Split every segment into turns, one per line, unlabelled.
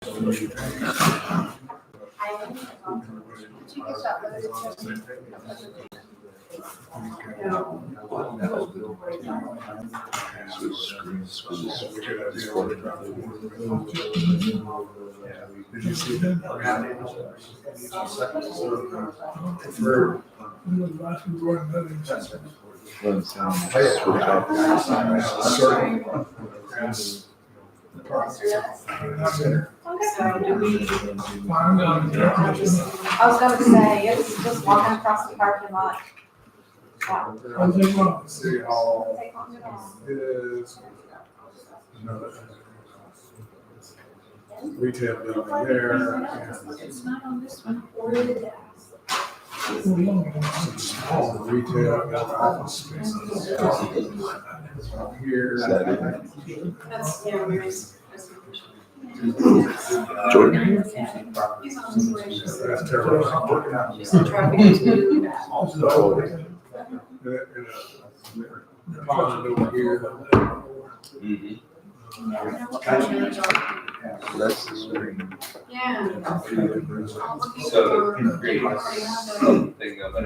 Did you see that?
So do we? I was going to say, it's just walking across the parking lot.
City Hall is another retail building there.
It's not on this one.
Some small retail office spaces here.
That's, yeah, Mary's.
Jordan.
He's on his way.
That's terrible.
She's in traffic too.
Pond over here.
That's the screen.
Yeah.
So it creates something of an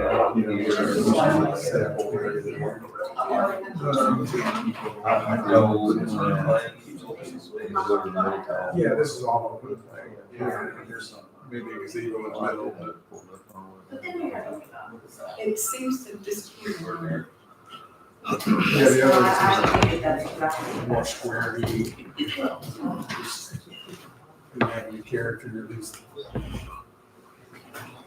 Yeah, this is all over the thing. Yeah, there's maybe a gazebo in the middle, but
It seems to disappear.
yeah, the other is more square-y. And have any character at least.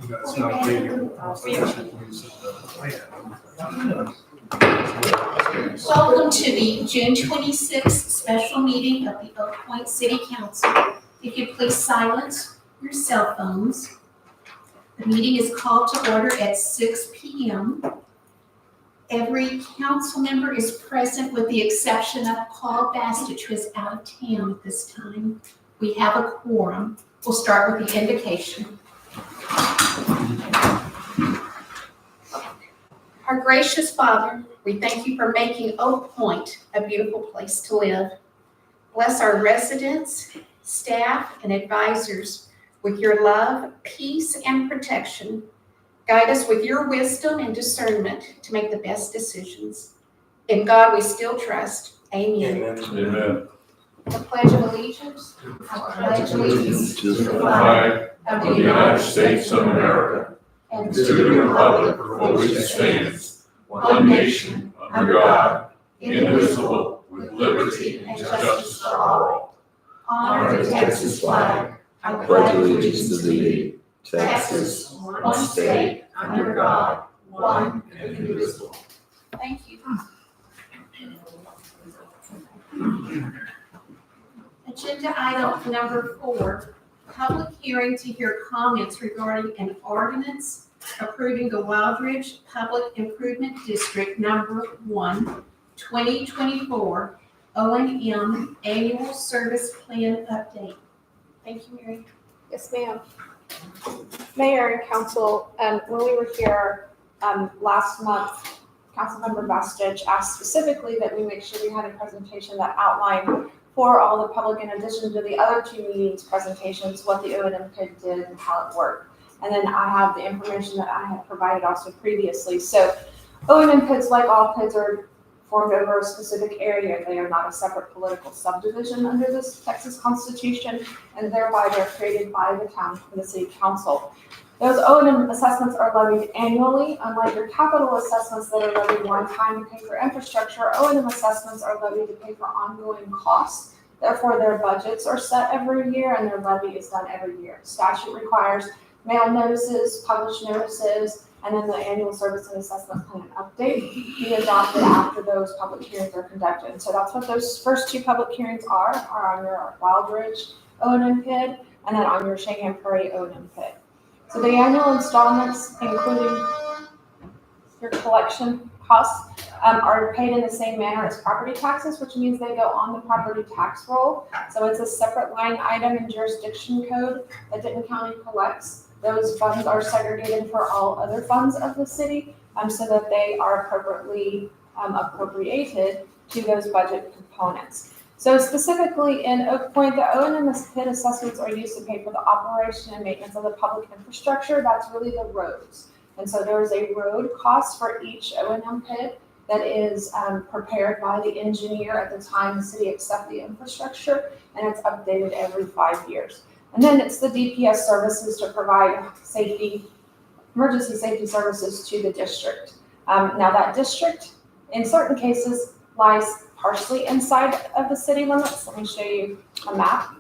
You know, it's not maybe efficient use of the land.
Welcome to the June 26th special meeting of the Oak Point City Council. If you please silence your cell phones. The meeting is called to order at 6 p.m. Every council member is present with the exception of Paul Bastich, who is out of town at this time. We have a quorum. We'll start with the invocation. Our gracious Father, we thank you for making Oak Point a beautiful place to live. Bless our residents, staff, and advisors with your love, peace, and protection. Guide us with your wisdom and discernment to make the best decisions. In God we still trust. Amen.
Amen.
The Pledge of Allegiance. I pledge allegiance to the flag
of the United States of America and to the republic for which it stands, one nation, under God, indivisible, with liberty and justice for all.
Honor the Texas flag. I
Pledge allegiance to thee,
Texas, one state, under God, one and indivisible. Thank you. Agenda item number 4, public hearing to hear comments regarding an ordinance approving the Wildridge Public Improvement District Number 1, 2024 O&M Annual Service Plan Update. Thank you, Mary.
Yes, ma'am. Mayor and council, when we were here last month, Councilmember Bastich asked specifically that we make sure we had a presentation that outlined for all the public, in addition to the other 2 meetings presentations, what the O&M PID did and how it worked. And then I have the information that I had provided also previously. So O&M PIDs, like all PIDs, are formed over a specific area. They are not a separate political subdivision under this Texas Constitution, and thereby they're created by the town and the city council. Those O&M assessments are levied annually. Unlike your capital assessments that are levied one time to pay for infrastructure, O&M assessments are levied to pay for ongoing costs. Therefore, their budgets are set every year and their levy is done every year. Statute requires mail notices, published notices, and then the annual service and assessment plan update be adopted after those public hearings are conducted. And so that's what those first 2 public hearings are on your Wildridge O&M PID and then on your Cheyenne Prairie O&M PID. So the annual installments, including your collection costs, are paid in the same manner as property taxes, which means they go on the property tax roll. So it's a separate line item in jurisdiction code that Denton County collects. Those funds are segregated for all other funds of the city, so that they are appropriately appropriated to those budget components. So specifically in Oak Point, the O&M PID assessments are used to pay for the operation and maintenance of the public infrastructure. That's really the roads. And so there is a road cost for each O&M PID that is prepared by the engineer at the time the city accepts the infrastructure, and it's updated every 5 years. And then it's the DPS services to provide emergency safety services to the district. Now that district, in certain cases, lies partially inside of the city limits. Let me show you a map.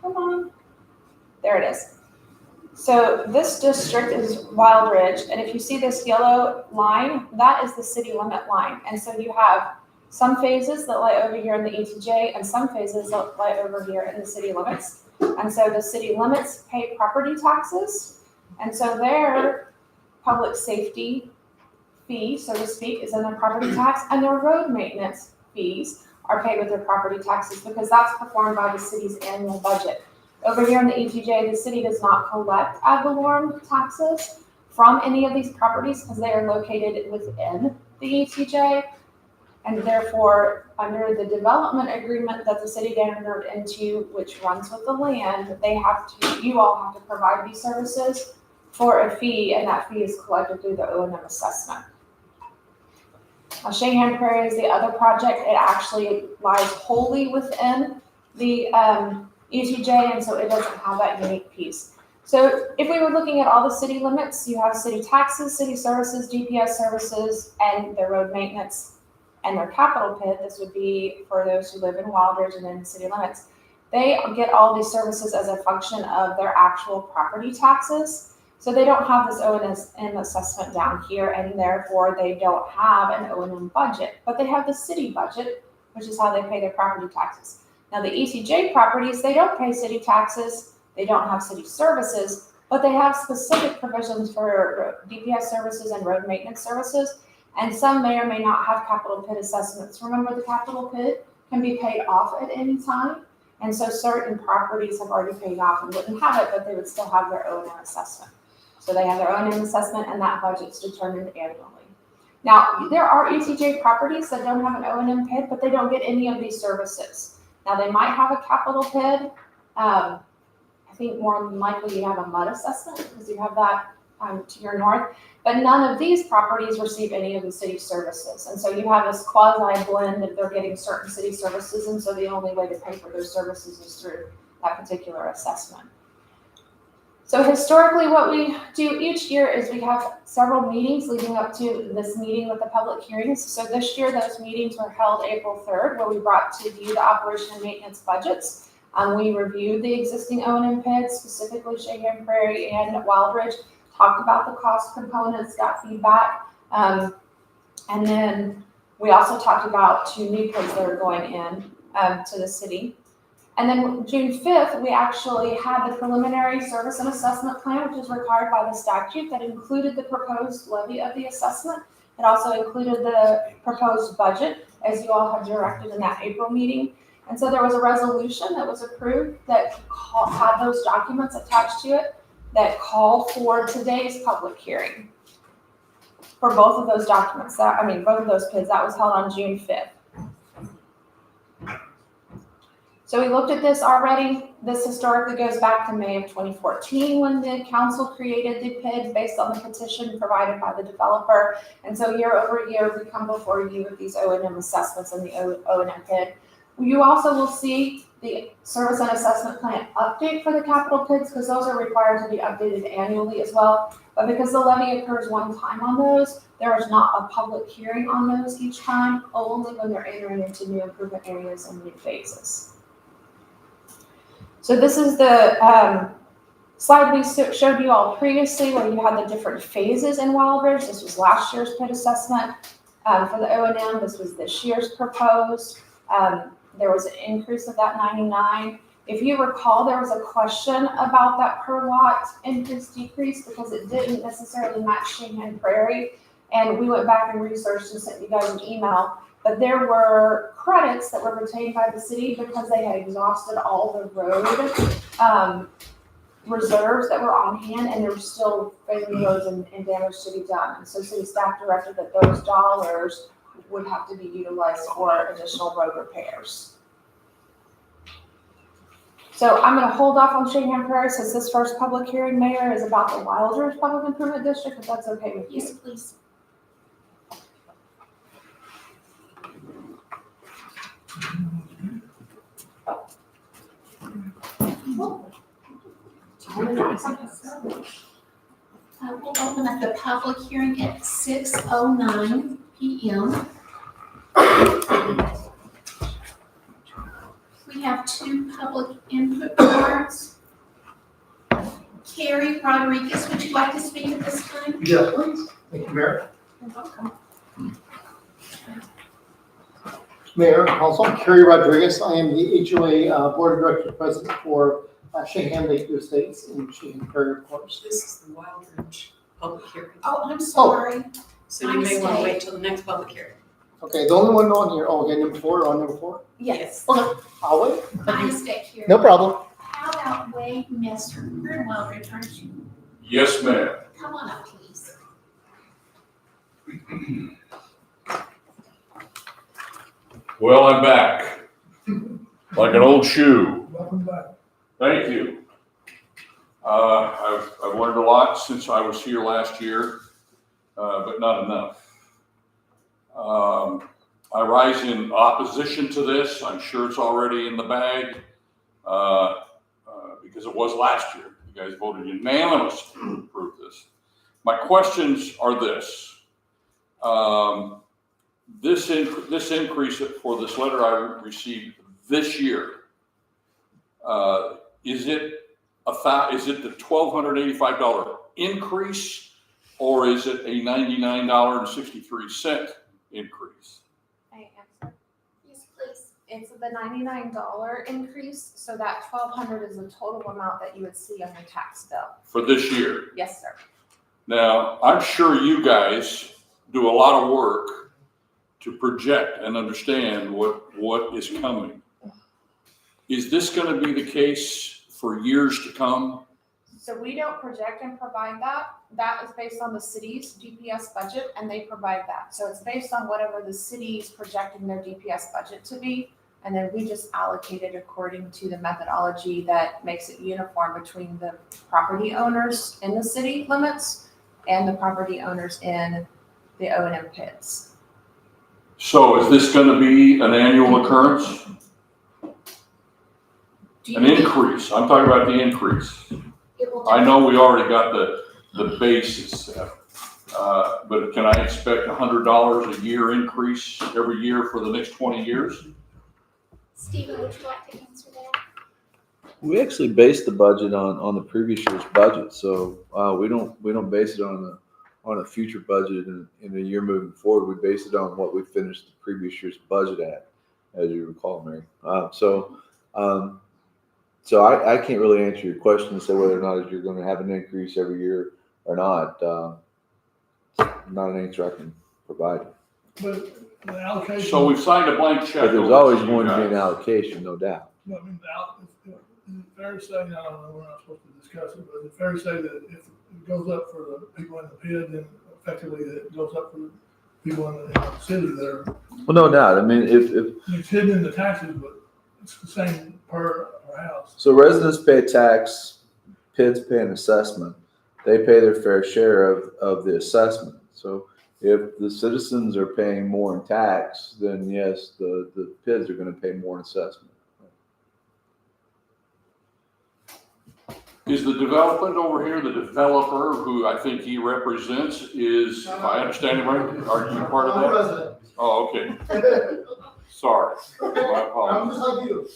Come on. There it is. So this district is Wild Ridge, and if you see this yellow line, that is the city limit line. And so you have some phases that lie over here in the ETJ and some phases that lie over here in the city limits. And so the city limits pay property taxes, and so their public safety fee, so to speak, is in their property tax, and their road maintenance fees are paid with their property taxes because that's performed by the city's annual budget. Over here in the ETJ, the city does not collect ad valorem taxes from any of these properties because they are located within the ETJ, and therefore, under the development agreement that the city entered into, which runs with the land, you all have to provide these services for a fee, and that fee is collected through the O&M assessment. Cheyenne Prairie is the other project. It actually lies wholly within the ETJ, and so it doesn't have that unique piece. So if we were looking at all the city limits, you have city taxes, city services, DPS services, and their road maintenance and their capital PID. This would be for those who live in Wild Ridge and in the city limits. They get all these services as a function of their actual property taxes. So they don't have this O&M assessment down here, and therefore they don't have an O&M budget, but they have the city budget, which is how they pay their property taxes. Now the ETJ properties, they don't pay city taxes, they don't have city services, but they have specific provisions for DPS services and road maintenance services, and some may or may not have capital PID assessments. Remember, the capital PID can be paid off at any time, and so certain properties have already paid off and wouldn't have it, but they would still have their O&M assessment. So they have their own assessment, and that budget's determined annually. Now, there are ETJ properties that don't have an O&M PID, but they don't get any of these services. Now, they might have a capital PID. I think more than likely you have a MUD assessment because you have that to your north, but none of these properties receive any of the city services. And so you have this quasi blend that they're getting certain city services, and so the only way to pay for those services is through that particular assessment. So historically, what we do each year is we have several meetings leading up to this meeting with the public hearings. So this year, those meetings were held April 3rd, where we brought to view the operation and maintenance budgets. We reviewed the existing O&M PIDs, specifically Cheyenne Prairie and Wild Ridge, talked about the cost components, got feedback, and then we also talked about 2 new PIDs that are going in to the city. And then June 5th, we actually had the preliminary service and assessment plan, which is required by the statute, that included the proposed levy of the assessment. It also included the proposed budget, as you all had directed in that April meeting. And so there was a resolution that was approved that had those documents attached to it that called for today's public hearing for both of those documents. Both of those PIDs. That was held on June 5th. So we looked at this already. This historically goes back to May of 2014 when the council created the PID based on the petition provided by the developer. And so year over year, we come before you with these O&M assessments and the O&M PID. You also will see the service and assessment plan update for the capital PIDs because those are required to be updated annually as well. But because the levy occurs one time on those, there is not a public hearing on those each time, only when they're entering into new improvement areas and new phases. So this is the slide we showed you all previously where you had the different phases in Wild Ridge. This was last year's PID assessment. For the O&M, this was this year's proposed. There was an increase of that 99. If you recall, there was a question about that per lot increase decrease because it didn't necessarily match Cheyenne Prairie. And we went back and researched and sent you guys an email. But there were credits that were retained by the city because they had exhausted all the road reserves that were on hand, and there were still failing roads and damage to be done. And so city staff directed that those dollars would have to be utilized for additional road repairs. So I'm gonna hold off on Shakedown Prairie since this first public hearing, Mayor, is about the Wilders Public Improvement District, if that's okay with you.
Yes, please. We'll open up the public hearing at 6:09 p.m. We have 2 public input cards. Carrie Rodriguez, would you like to speak at this time?
Yes, please. Thank you, Mayor.
You're welcome.
Mayor, Council, Kerry Rodriguez. I am the HOA Board of Directors President for Shahan Lakeview Estates in Shahan Prairie, of course.
This is the Wildridge public hearing,
Oh, I'm sorry.
so you may want to
mistake.
wait till the next public hearing.
Okay, the only one on here, okay, number 4, on number 4?
Yes.
Okay, I'll wait.
My mistake here.
No problem.
How about Wade Messer? You're in Wildridge, aren't you?
Yes, ma'am.
Come on up, please.
Well, I'm back. Like an old shoe.
Welcome back.
Thank you. I've learned a lot since I was here last year, but not enough. I rise in opposition to this. I'm sure it's already in the bag, because it was last year. You guys voted unanimously to approve this. My questions are this. This increase for this letter I received this year, is it the $1,285 increase, or is it a $99.63 increase?
May I answer?
Yes, please.
It's the $99 increase, so that $1,200 is the total amount that you would see on your tax bill.
For this year?
Yes, sir.
Now, I'm sure you guys do a lot of work to project and understand what is coming. Is this going to be the case for years to come?
So we don't project and provide that. That is based on the city's DPS budget, and they provide that. So it's based on whatever the city's projecting their DPS budget to be, and then we just allocate it according to the methodology that makes it uniform between the property owners in the city limits and the property owners in the O&M PIDs.
So is this going to be an annual occurrence?
Do you
An increase? I'm talking about the increase.
It will
I know we already got the basis set, but can I expect $100 a year increase every year for the next 20 years?
Stephen, would you like to answer that?
We actually base the budget on the previous year's budget, so we don't base it on a future budget in a year moving forward. We base it on what we finished the previous year's budget at, as you recall, Mary. So I can't really answer your question and say whether or not you're going to have an increase every year or not. Not an answer I can provide.
But the allocation.
So we've signed a blank check.
But there's
over
always
you
going to be an
guys.
allocation, no doubt.
I mean, is it fair to say, I don't know, we're not supposed to discuss it, but is it fair to say that if it goes up for the people in the PID, then effectively it goes up for the people in the city that are,
Well, no doubt. I mean, if
it's hidden in the taxes, but it's the same per house.
so, residents pay a tax, PIDs pay an assessment. They pay their fair share of the assessment. So if the citizens are paying more in tax, then yes, the PIDs are going to pay more in assessment.
Is the development over here, the developer who I think he represents is, if I understand it right, are you part of that?
Resident.
Oh, okay. Sorry. My
I'm
apologies.
just like you.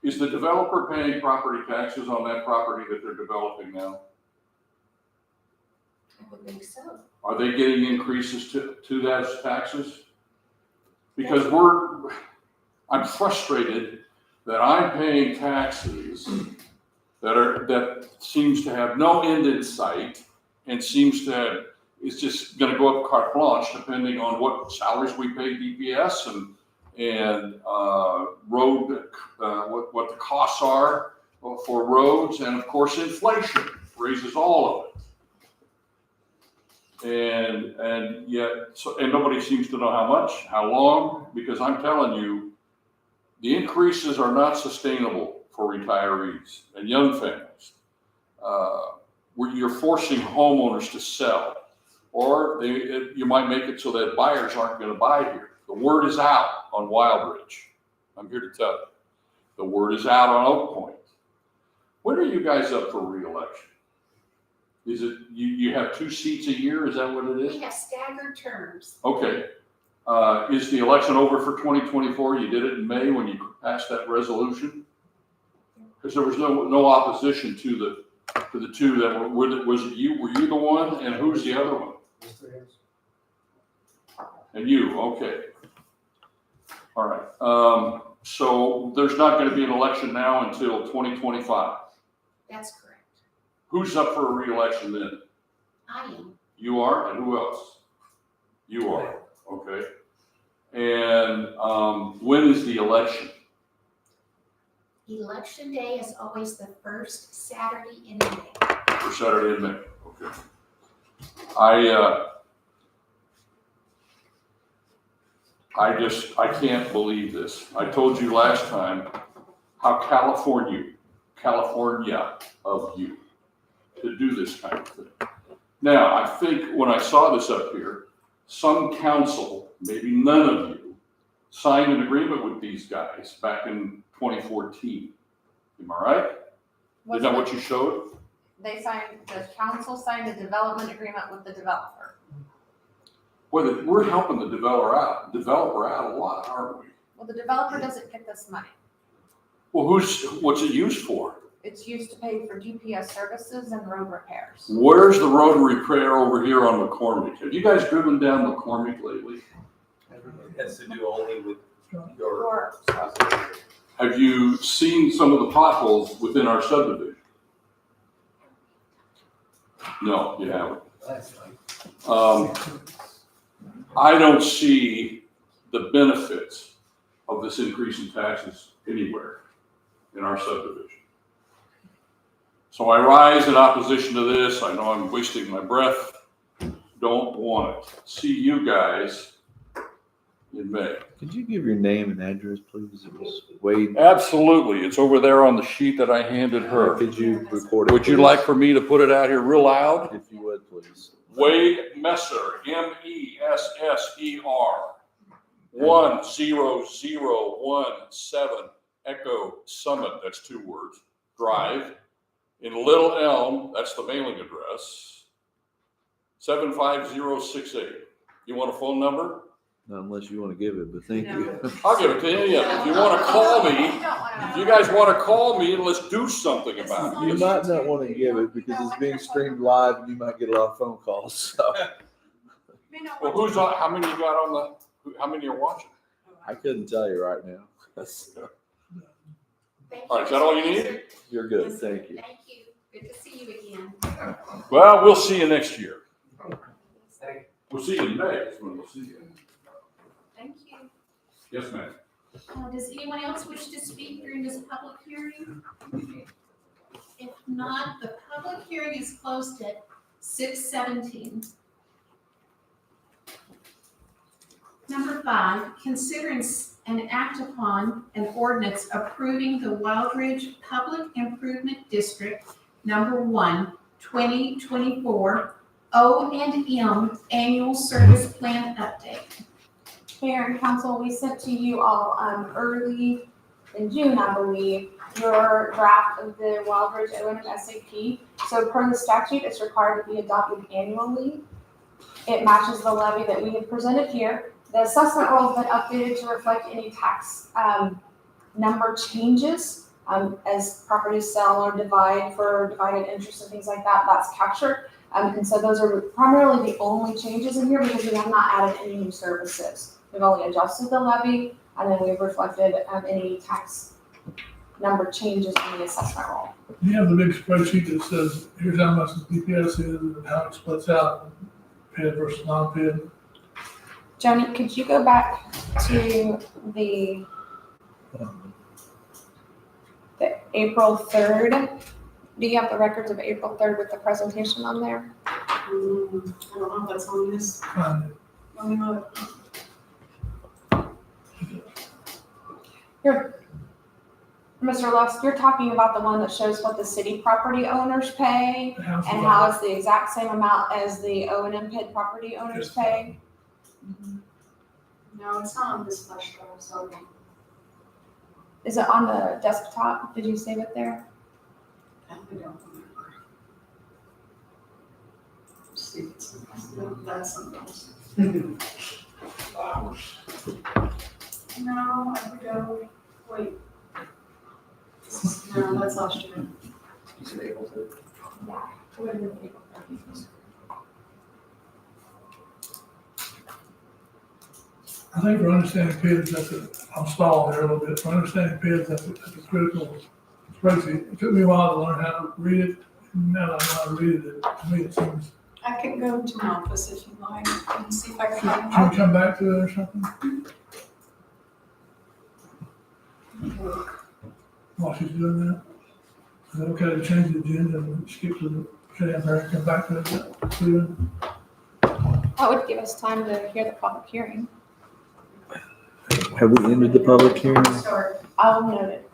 Is the developer paying property taxes on that property that they're developing now?
I would think so.
Are they getting increases to those taxes? Because I'm frustrated that I'm paying taxes that seems to have no end in sight and seems to have, it's just gonna go up carte blanche depending on what salaries we pay DPS and road, what the costs are for roads, and of course inflation raises all of it. And yet, and nobody seems to know how much, how long, because I'm telling you, The increases are not sustainable for retirees and young families. Where you're forcing homeowners to sell, or you might make it so that buyers aren't going to buy here. The word is out on Wildridge. I'm here to tell you. The word is out on Oak Point. When are you guys up for re-election? Is it, you have 2 seats a year? Is that what it is?
We have staggered terms.
Okay. Is the election over for 2024? You did it in May when you passed that resolution? Because there was no opposition to the two that were you? Were you the one? And who's the other one? And you, okay. All right. So there's not going to be an election now until 2025.
That's correct.
Who's up for a re-election then?
I am.
You are, and who else? You are, okay. And when is the election?
Election day is always the first Saturday in May.
For Saturday in May, okay. I can't believe this. I told you last time how California of you to do this kind of thing. Now, I think when I saw this up here, some council, maybe none of you, signed an agreement with these guys back in 2014. Am I right? Is that what you showed?
The council signed a development agreement with the developer.
Well, we're helping the developer out a lot, aren't we?
Well, the developer doesn't get this money.
Well, what's it used for?
It's used to pay for GPS services and road repairs.
Where's the road repair over here on McCormick? Have you guys driven down McCormick lately?
It has to do only with your.
Or,
Have you seen some of the potholes within our subdivision? No, you haven't. I don't see the benefits of this increase in taxes anywhere in our subdivision. So I rise in opposition to this. I know I'm wasting my breath. Don't want it. See you guys in May.
Could you give your name and address, please? It was Wade.
Absolutely. It's over there on the sheet that I handed her.
Could you record it?
Would you
please?
like for me to put it out here real loud?
If you would, please.
Wade Messer, Messer, 10017 Echo Summit, that's 2 words, Drive, in Little Elm, that's the mailing address, 75068. You want a phone number?
Not unless you want to give it, but thank you.
I'll give it to you. Yeah. If you want to call me, if you guys want to call me, let's do something about
You
it.
might not want to give it because it's being streamed live and you might get a lot of phone calls. So
Well, how many you got how many are watching?
I couldn't tell you right now.
Thank
All right, is that all you need?
Mr.
You're good. Thank you.
Thank you. Good to see you again.
Well, we'll see you next year. We'll see you in May. That's when we'll see you.
Thank you.
Yes, ma'am.
Does anyone else wish to speak during this public hearing? If not, the public hearing is closed at 6:17. Number 5, consider and act upon an ordinance approving the Wildridge Public Improvement District Number 1, 2024 O&M Annual Service Plan Update.
Mayor and council, we sent to you all early in June, I believe, your draft of the Wildridge O&M SAP. So per the statute, it's required to be adopted annually. It matches the levy that we have presented here. The assessment roll has been updated to reflect any tax number changes as properties sell or divide for divided interest and things like that. That's captured. And so those are primarily the only changes in here because we have not added any new services. We've only adjusted the levy and then we've reflected any tax number changes in the assessment roll.
You have the big spreadsheet that says, here's how much the DPS is and how it splits out, paid versus non-paid.
Joni, could you go back to the April 3rd? Do you have the records of April 3rd with the presentation on there?
I don't know if that's on this.
Fine.
Let me look.
Mr. Lusk, you're talking about the one that shows what the city property owners pay
The house is
and
on
how it's the exact same amount as the O&M PID property owners
Yes.
pay?
No, it's not on this flash drive, so.
Is it on the desktop? Did you save it there?
I don't remember. See, that's something else. No, I would go, wait. No, that's last year.
I think for understanding PIDs, I'm stalling there a little bit. For understanding PIDs, that's a critical spreadsheet. It took me a while to learn how to read it. Now that I know how to read it, to me it seems,
I can go to my office if you like and see if I can find
can
it.
we come back to it or something while she's doing that? Is it okay to change the agenda and skip to the Cheyenne Perry and come back to it? Stephen?
That would give us time to hear the public hearing.
Have we ended the public hearing?
Start.
I'll note it.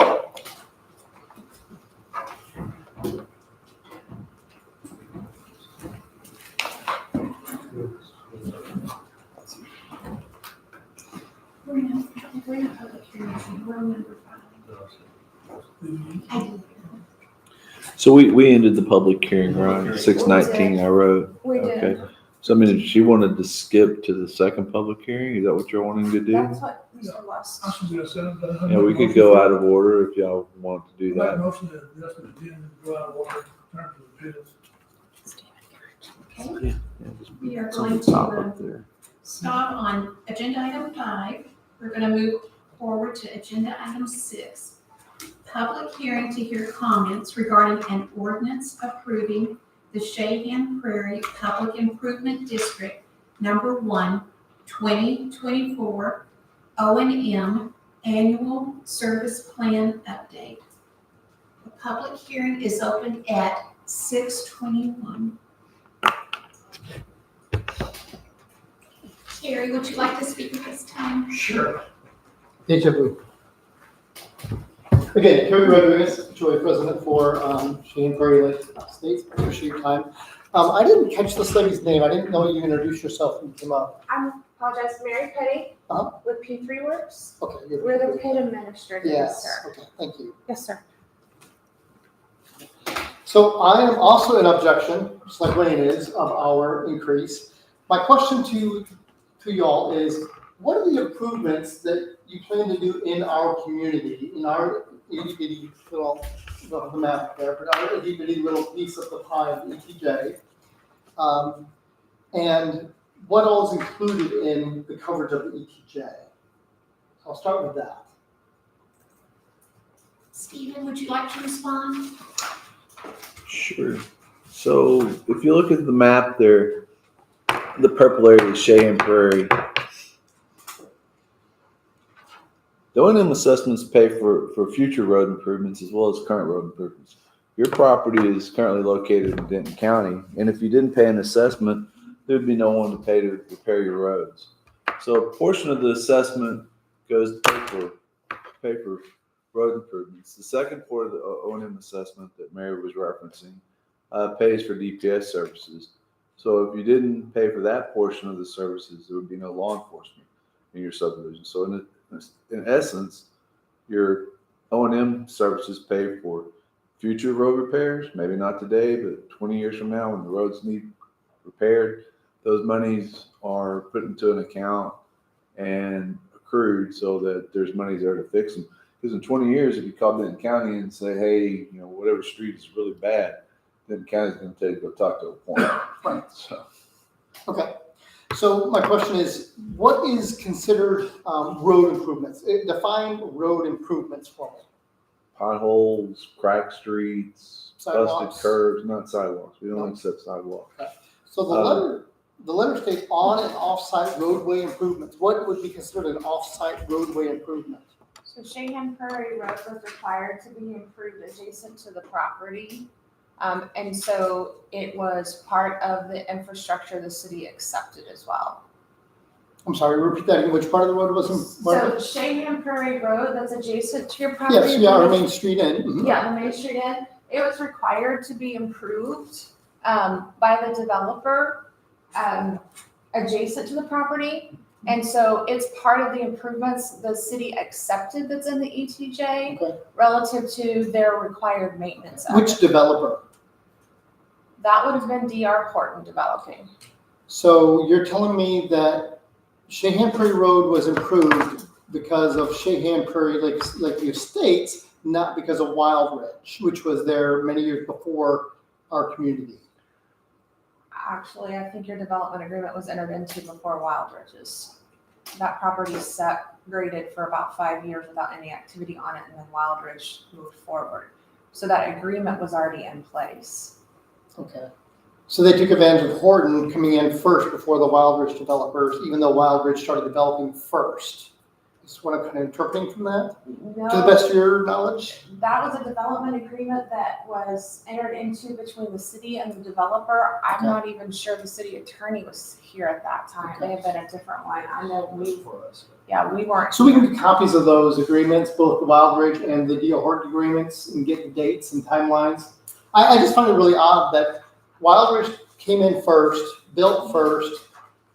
We're in public hearing, we're number 5.
So we ended the public hearing, right? 6:19, I wrote.
We did.
Okay. So I mean, if she wanted to skip to the second public hearing, is that what you're wanting to do?
That's what Mr. Lusk.
I should do a seven, but I
Yeah, we could go out of order if y'all want to do
Make a
that.
motion to adjust the agenda and go out of order in terms of the PIDs.
Okay,
Yeah, just
we are
it's on
going
the
to
top up there.
stop on agenda item 5. We're gonna move forward to agenda item 6. Public hearing to hear comments regarding an ordinance approving the Cheyenne Prairie Public Improvement District Number 1, 2024 O&M Annual Service Plan Update. The public hearing is open at 6:21. Terry, would you like to speak at this time?
Sure. Deja vu. Again, Kerry Rodriguez, HOA president for Cheyenne Prairie Lake Estates. Appreciate your time. I didn't catch this lady's name. I didn't know you introduced yourself when you came up.
I apologize, Mary Petty
Uh-huh.
with P3 Works.
Okay, good.
We're the PID administrator, yes,
Yes,
sir.
okay, thank you.
Yes, sir.
So I am also in objection, just like Wayne is, of our increase. My question to y'all is, what are the improvements that you plan to do in our community, in our itty bitty little, well, the map there, but our itty bitty little piece of the pie of ETJ? And what all is included in the coverage of the ETJ? So I'll start with that.
Stephen, would you like to respond?
Sure. So if you look at the map there, the purple area is Cheyenne Prairie. The O&M assessments pay for future road improvements as well as current road improvements. Your property is currently located in Denton County, and if you didn't pay an assessment, there'd be no one to pay to repair your roads. So a portion of the assessment goes to pay for road improvements. The second part of the O&M assessment that Mary was referencing pays for DPS services. So if you didn't pay for that portion of the services, there would be no law enforcement in your subdivision. So in essence, your O&M services pay for future road repairs, maybe not today, but 20 years from now when the roads need repaired, those monies are put into an account and accrued so that there's money there to fix them. Because in 20 years, if you call Denton County and say, hey, whatever street is really bad, Denton County's going to tell you to go talk to a point.
Right.
So,
Okay. So my question is, what is considered road improvements? Define road improvements for me.
potholes, cracked streets,
Sidewalks.
busted curbs, not sidewalks. We don't accept sidewalks.
So the letter states on and off-site roadway improvements. What would be considered an off-site roadway improvement?
So Cheyenne Prairie Road was required to be improved adjacent to the property. And so it was part of the infrastructure the city accepted as well.
I'm sorry, repeat that again, which part of the road was in?
So Shahan Prairie Road that's adjacent to your property.
Yes, yeah, our main street in. Mhm.
Yeah, the Main Street Inn, it was required to be improved, by the developer, adjacent to the property. And so it's part of the improvements the city accepted that's in the ETJ
Okay.
relative to their required maintenance of
Which
it.
developer?
That would have been DR Horton developing.
So you're telling me that Shahan Prairie Road was improved because of Shahan Prairie, like the estates, not because of Wild Ridge, which was there many years before our community?
Actually, I think your development agreement was entered into before Wild Ridge's. That property sat graded for about 5 years without any activity on it, and then Wild Ridge moved forward. So that agreement was already in place.
Okay. So they took advantage of Horton coming in first before the Wild Ridge developers, even though Wild Ridge started developing first. Is what I'm kind of interpreting from that, to the
No,
best of your knowledge?
that was a development agreement that was entered into between the city and the developer. I'm
Okay.
not even sure the city attorney was here at that time. They have been a different one. I know we weren't.
So we can get copies of those agreements, both the Wild Ridge and the D.O. Horton agreements, and get the dates and timelines. I just find it really odd that Wild Ridge came in first, built first,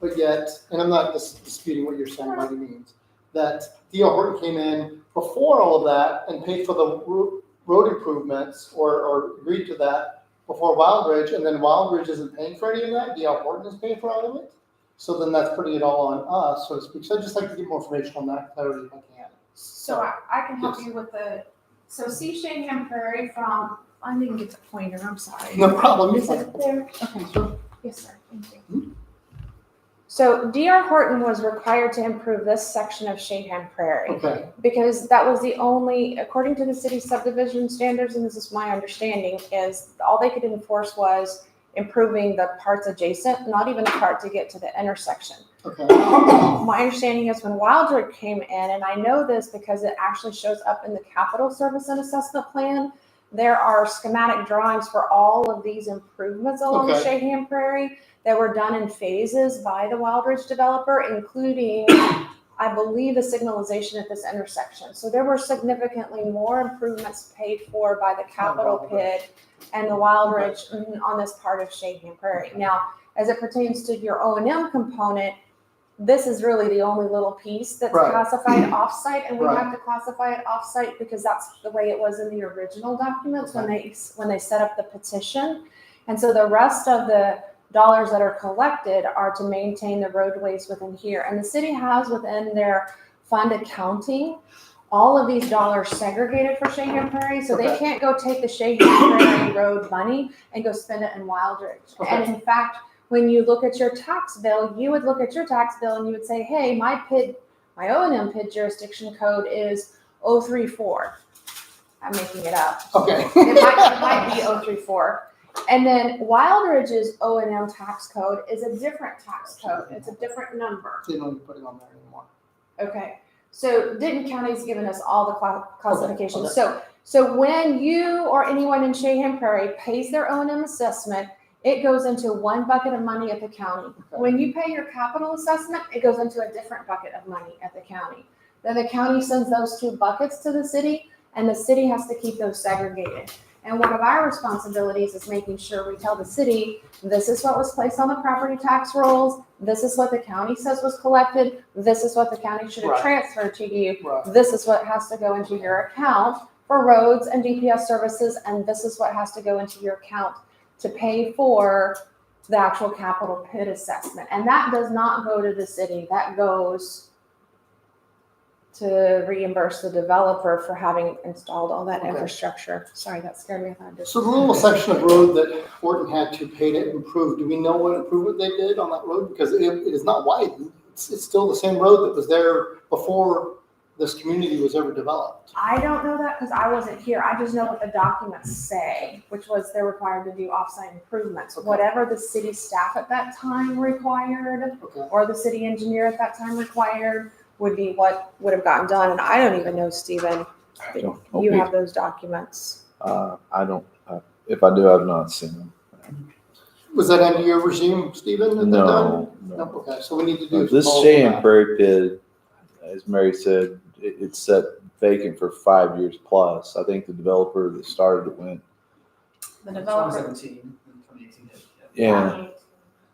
but yet, and I'm not disputing what you're saying by any means, that D.O. Horton came in before all of that and paid for the road improvements or agreed to that before Wild Ridge, and then Wild Ridge isn't paying for any of that, D.O. Horton is paying for all of it. So then that's putting it all on us, so to speak. So I'd just like to get more information on that, clarity if I can.
So I can help
Yes.
you with so see Shahan Prairie from, I didn't get the pointer, I'm sorry.
No problem.
Is it there? Okay. Yes, sir. Thank you. So DR Horton was required to improve this section of Shahan Prairie
Okay,
because that was the only, according to the city subdivision standards, and this is my understanding, is all they could enforce was improving the parts adjacent, not even the part to get to the intersection.
okay,
My understanding is when Wildwood came in, and I know this because it actually shows up in the capital service and assessment plan, there are schematic drawings for all of these improvements along
Okay.
Shahan Prairie that were done in phases by the Wild Ridge developer, including, I believe, the signalization at this intersection. So there were significantly more improvements paid for by the capital PID and the Wild Ridge on this part of Shahan Prairie. Now, as it pertains to your O&M component, this is really the only little piece that's
Right.
classified offsite, and we
Right.
have to classify it offsite because that's the way it was in the original documents when they set up the petition. And so the rest of the dollars that are collected are to maintain the roadways within here. And the city has within their fund accounting all of these dollars segregated for Shahan Prairie, so they
Okay.
can't go take the Shahan Prairie road money and go spend it in Wild Ridge.
Okay.
And in fact, when you look at your tax bill, you would look at your tax bill and you would say, hey, my O&M PID jurisdiction code is 034. I'm making it up.
okay.
It might be 034. And then Wild Ridge's O&M tax code is a different tax code. It's a different number.
They don't put it on there anymore.
Okay. So Denton County's given us all the classifications.
Okay.
So when you or anyone in Shahan Prairie pays their O&M assessment, it goes into one bucket of money at the county.
Okay.
When you pay your capital assessment, it goes into a different bucket of money at the county. Then the county sends those two buckets to the city, and the city has to keep those segregated. And one of our responsibilities is making sure we tell the city, this is what was placed on the property tax rolls, this is what the county says was collected, this is what the county should have
Right.
transferred to you,
Right.
this is what has to go into your account for roads and DPS services, and this is what has to go into your account to pay for the actual capital PID assessment. And that does not go to the city, that goes to reimburse the developer for having installed all that
Okay.
infrastructure. Sorry, that scared me. I thought I just.
So the little section of road that Horton had to pay to improve, do we know what improvement they did on that road? Because it is not widened. It's still the same road that was there before this community was ever developed.
I don't know that because I wasn't here. I just know what the documents say, which was they're required to do offsite improvements.
Okay.
Whatever the city staff at that time required,
Okay.
or the city engineer at that time required, would be what would have gotten done. And I don't even know, Stephen,
I don't
you
know.
have those documents.
I don't, if I do, I've not seen them.
Was that under your regime, Stephen, at that time?
No.
Okay, so we need to do.
This
follow
Cheyenne
that.
Prairie PID, as Mary said, it's set vacant for 5 years plus. I think the developer that started it went,
The developer.
2017 and 2018.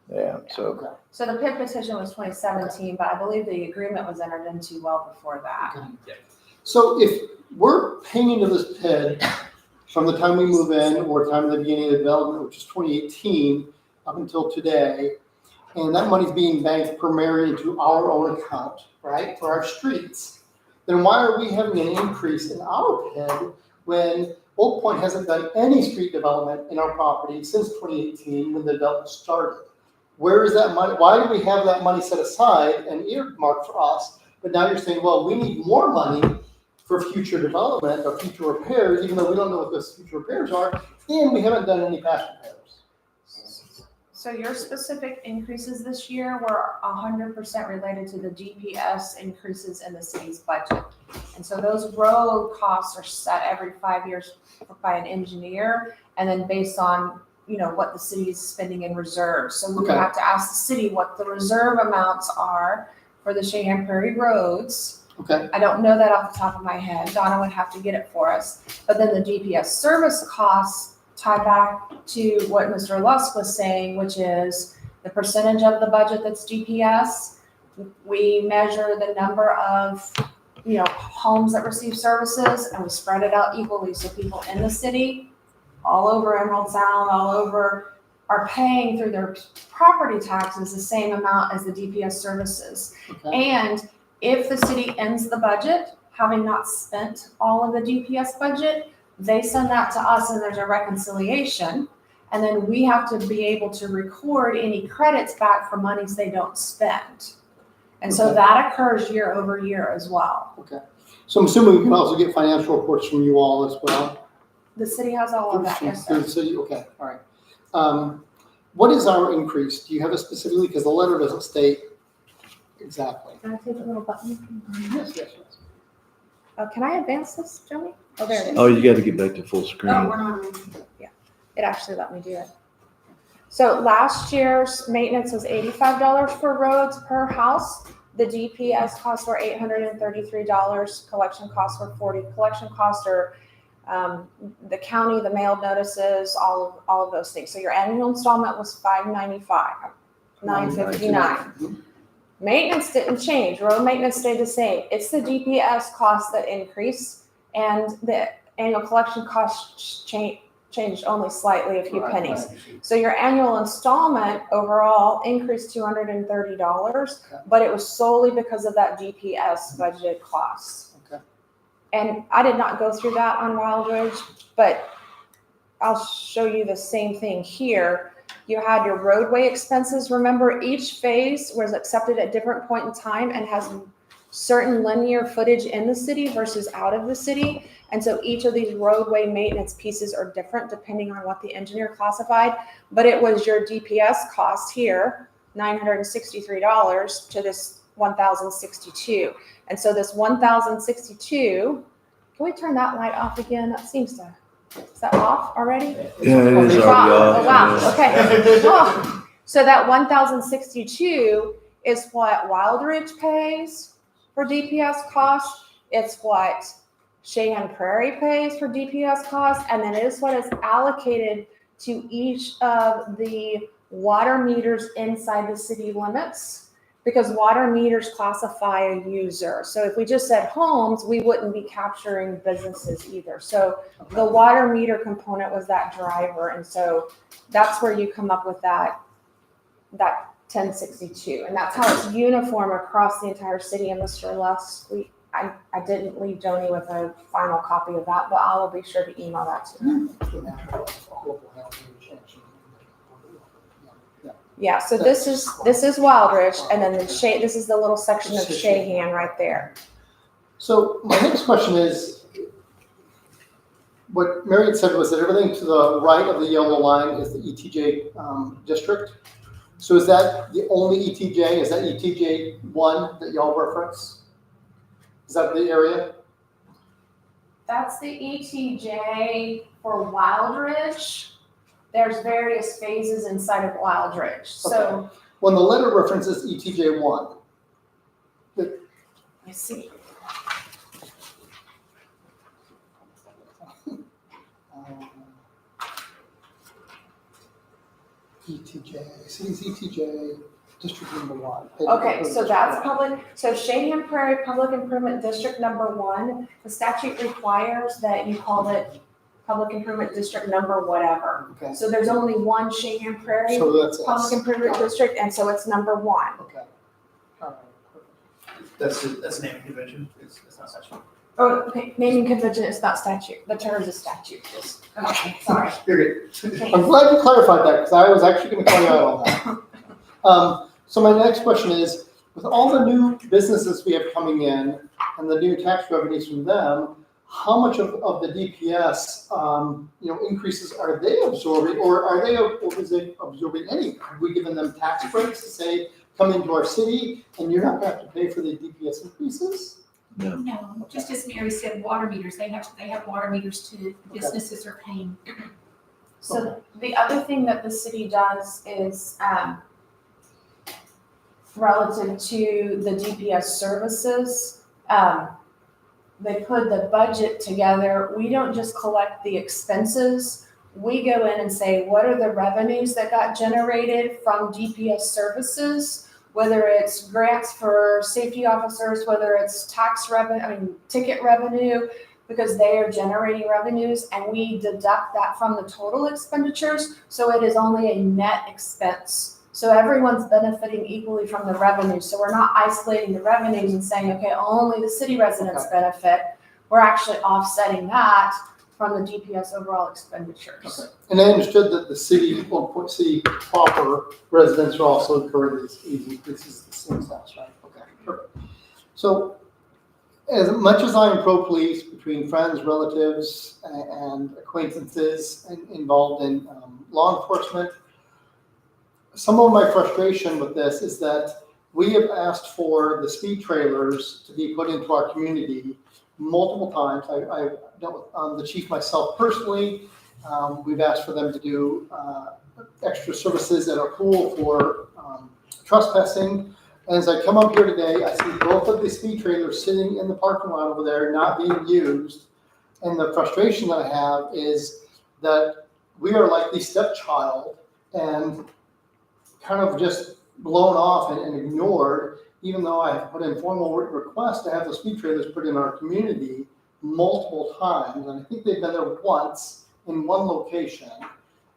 yeah, so.
Okay.
So the PID petition was 2017, but I believe the agreement was entered into well before that.
So if we're paying into this PID from the time we move in or time of the beginning of the development, which is 2018, up until today, and that money's being banked primarily into our own account, right, for our streets, then why are we having an increase in our PID when Old Point hasn't done any street development in our property since 2018 when the development started? Where is that money? Why do we have that money set aside and earmarked for us? But now you're saying, well, we need more money for future development or future repairs, even though we don't know what those future repairs are, and we haven't done any past repairs.
So your specific increases this year were 100% related to the DPS increases in the city's budget. And so those road costs are set every 5 years by an engineer, and then based on, what the city is spending in reserves. So we would
Okay.
have to ask the city what the reserve amounts are for the Cheyenne Prairie roads.
Okay.
I don't know that off the top of my head. Donna would have to get it for us. But then the DPS service costs tie back to what Mr. Lusk was saying, which is the percentage of the budget that's DPS. We measure the number of, homes that receive services, and we spread it out equally so people in the city, all over Emerald Sound, all over, are paying through their property taxes the same amount as the DPS services.
Okay.
And if the city ends the budget, having not spent all of the DPS budget, they send that to us and there's a reconciliation. And then we have to be able to record any credits back for monies they don't spend. And so
Okay.
that occurs year over year as well.
Okay. So I'm assuming we can also get financial reports from you all as well.
The city has all of that, yes,
Through
sir.
the city, okay, all right. What is our increase? Do you have it specifically? Because the letter doesn't state exactly.
Can I take a little button?
Yes, yes, yes.
Can I advance this, Joey? Oh, there it is.
Oh, you gotta get back to full screen.
Oh, we're not. It actually let me do it. So last year's maintenance was $85 for roads per house. The DPS costs were $833. Collection costs were $40. Collection costs are the county, the mailed notices, all of those things. So your annual installment was $595, $959. Maintenance didn't change. Road maintenance stayed the same. It's the DPS costs that increase, and the annual collection costs changed only slightly, a few pennies. So your annual installment overall increased $230, but it was solely because of that DPS budget costs.
Okay.
And I did not go through that on Wild Ridge, but I'll show you the same thing here. You had your roadway expenses. Remember, each phase was accepted at different point in time and has certain linear footage in the city versus out of the city. And so each of these roadway maintenance pieces are different depending on what the engineer classified. But it was your DPS cost here, $963 to this $1,062. And so this $1,062, can we turn that light off again? That seems to, is that off already?
Yeah, it is already off.
Oh, wow,
Yeah.
okay. Oh. So that $1,062 is what Wild Ridge pays for DPS costs. It's what Cheyenne Prairie pays for DPS costs, and then it is what is allocated to each of the water meters inside the city limits, because water meters classify a user. So if we just said homes, we wouldn't be capturing businesses either. So the water meter component was that driver, and so that's where you come up with that 1062, and that's how it's uniform across the entire city. And Mr. Lusk, I didn't leave Joni with a final copy of that, but I will be sure to email that to him. Yeah, so this is Wild Ridge, and then this is the little section of Cheyenne right there.
So my next question is, what Mary had said was that everything to the right of the yellow line is the ETJ district. So is that the only ETJ? Is that ETJ 1 that y'all reference? Is that the area?
That's the ETJ for Wild Ridge. there's various phases inside of Wild Ridge. So,
When the letter references ETJ one,
let me see.
ETJ, city's ETJ, district number one.
Okay, so that's public, so Shahan Prairie Public Improvement District number 1, the statute requires that you call it Public Improvement District number whatever.
Okay,
So there's only one Shahan Prairie
so that's
Public
us.
Improvement District, and so it's number 1.
Okay. All right, perfect.
That's naming convention, it's not statute.
Oh, okay, naming convention is not statute, the term is a statute, just, okay, sorry.
You're good.
I'm glad you clarified that, because I was actually gonna call you out on that. So my next question is, with all the new businesses we have coming in and the new tax revenues from them, how much of the DPS, increases are they absorbing, or is it absorbing any? Have we given them tax breaks to say, come into our city and you're not gonna have to pay for the DPS increases?
No, just as Mary said, water meters, they have water meters too, businesses are paying.
So the other thing that the city does is, relative to the DPS services, they put the budget together. We don't just collect the expenses. We go in and say, what are the revenues that got generated from DPS services? Whether it's grants for safety officers, whether it's ticket revenue, because they are generating revenues, and we deduct that from the total expenditures, so it is only a net expense. So everyone's benefiting equally from the revenue. So we're not isolating the revenues and saying, okay, only the city residents benefit. We're actually offsetting that from the DPS overall expenditures.
Okay. And I understood that the city proper residents are also incurring these increases the same steps, right? Okay, perfect. So as much as I am pro-police, between friends, relatives, and acquaintances involved in law enforcement, some of my frustration with this is that we have asked for the speed trailers to be put into our community multiple times. I've dealt with the chief myself personally. We've asked for them to do extra services at our pool for trespassing. As I come up here today, I see both of the speed trailers sitting in the parking lot over there, not being used. And the frustration that I have is that we are like the stepchild and kind of just blown off and ignored, even though I have put in formal requests to have the speed trailers put in our community multiple times. And I think they've been there once in one location.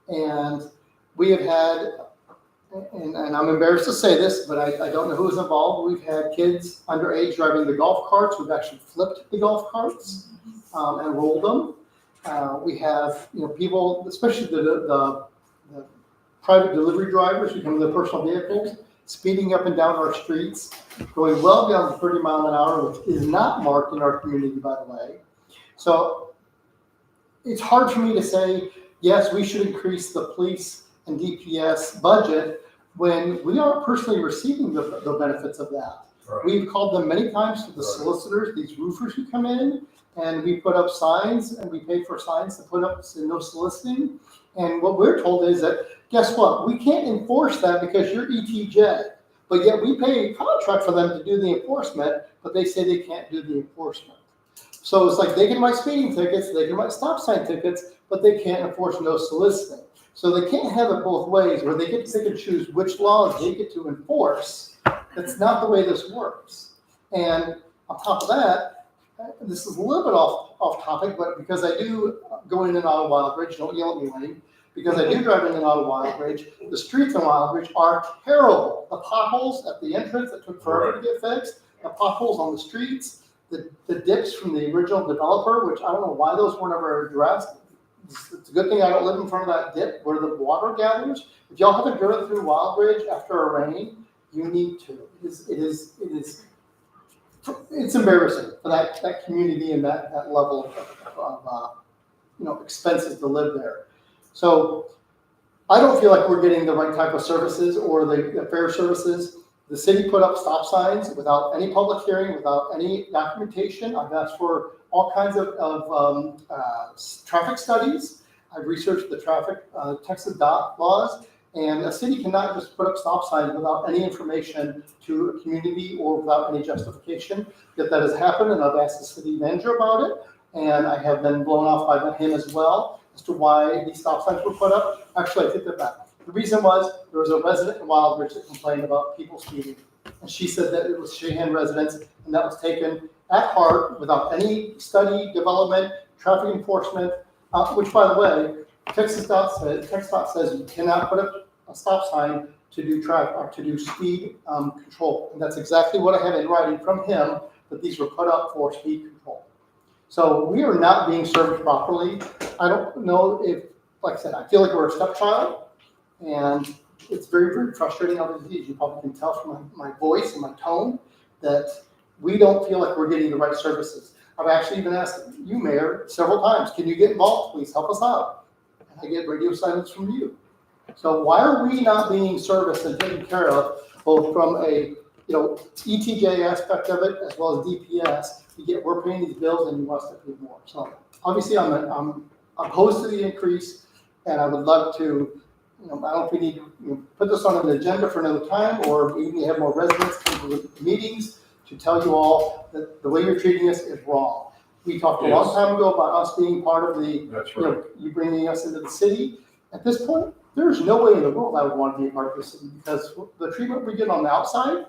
And we have had, and I'm embarrassed to say this, but I don't know who is involved. We've had kids underage driving the golf carts. We've actually flipped the golf carts and rolled them. We have, people, especially the private delivery drivers who come in their personal vehicles, speeding up and down our streets, going well beyond 30 miles an hour, which is not marked in our community, by the way. So it's hard for me to say, yes, we should increase the police and DPS budget when we aren't personally receiving the benefits of that.
Right.
We've called them many times to the solicitors, these roofers who come in, and we put up signs, and we pay for signs to put up no soliciting. And what we're told is that, guess what? We can't enforce that because you're ETJ. But yet we pay a contract for them to do the enforcement, but they say they can't do the enforcement. So it's like they can write speeding tickets, they can write stop sign tickets, but they can't enforce no soliciting. So they can't have it both ways, where they get to pick and choose which laws they get to enforce. That's not the way this works. And on top of that, this is a little bit off topic, but because I do go in and out of Wild Ridge, don't yell at me, Wayne, because I do drive in and out of Wild Ridge, the streets in Wild Ridge are terrible. The potholes at the entrance that took forever to get fixed, the potholes on the streets, the dips from the original developer, which I don't know why those weren't ever addressed. It's a good thing I don't live in front of that dip where the water gathers. If y'all haven't driven through Wild Ridge after a rain, you need to. It's embarrassing for that community and that level of expenses to live there. So I don't feel like we're getting the right type of services or the fair services. The city put up stop signs without any public hearing, without any documentation. I've asked for all kinds of traffic studies. I've researched the traffic, Texas dot laws, and a city cannot just put up stop signs without any information to a community or without any justification. Yet that has happened, and I've asked the city manager about it, and I have been blown off by him as well as to why these stop signs were put up. Actually, I take that back. The reason was there was a resident in Wildridge that complained about people speeding. And she said that it was Shahan residents, and that was taken at heart without any study, development, traffic enforcement, which, by the way, TxDOT says you cannot put up a stop sign to do traffic or to do speed control. And that's exactly what I have in writing from him, that these were put up for speed control. So we are not being served properly. I don't know if, like I said, I feel like we're a stepchild, and it's very, very frustrating. Obviously, as you probably can tell from my voice and my tone, that we don't feel like we're getting the right services. I've actually even asked you, Mayor, several times, can you get involved? Please help us out. And I get radio silence from you. So why are we not being serviced and taken care of, both from a ETJ aspect of it as well as DPS? Yet we're paying these bills and you want us to pay more. So obviously, I'm opposed to the increase, and I would love to. I don't know if we need to put this on an agenda for another time, or we need to have more residents come to the meetings to tell you all that the way you're treating us is wrong. We talked a long time ago about us being part of the,
That's right.
You bringing us into the city. At this point, there's no way in the world I would want to be a part of the city, because the treatment we get on the outside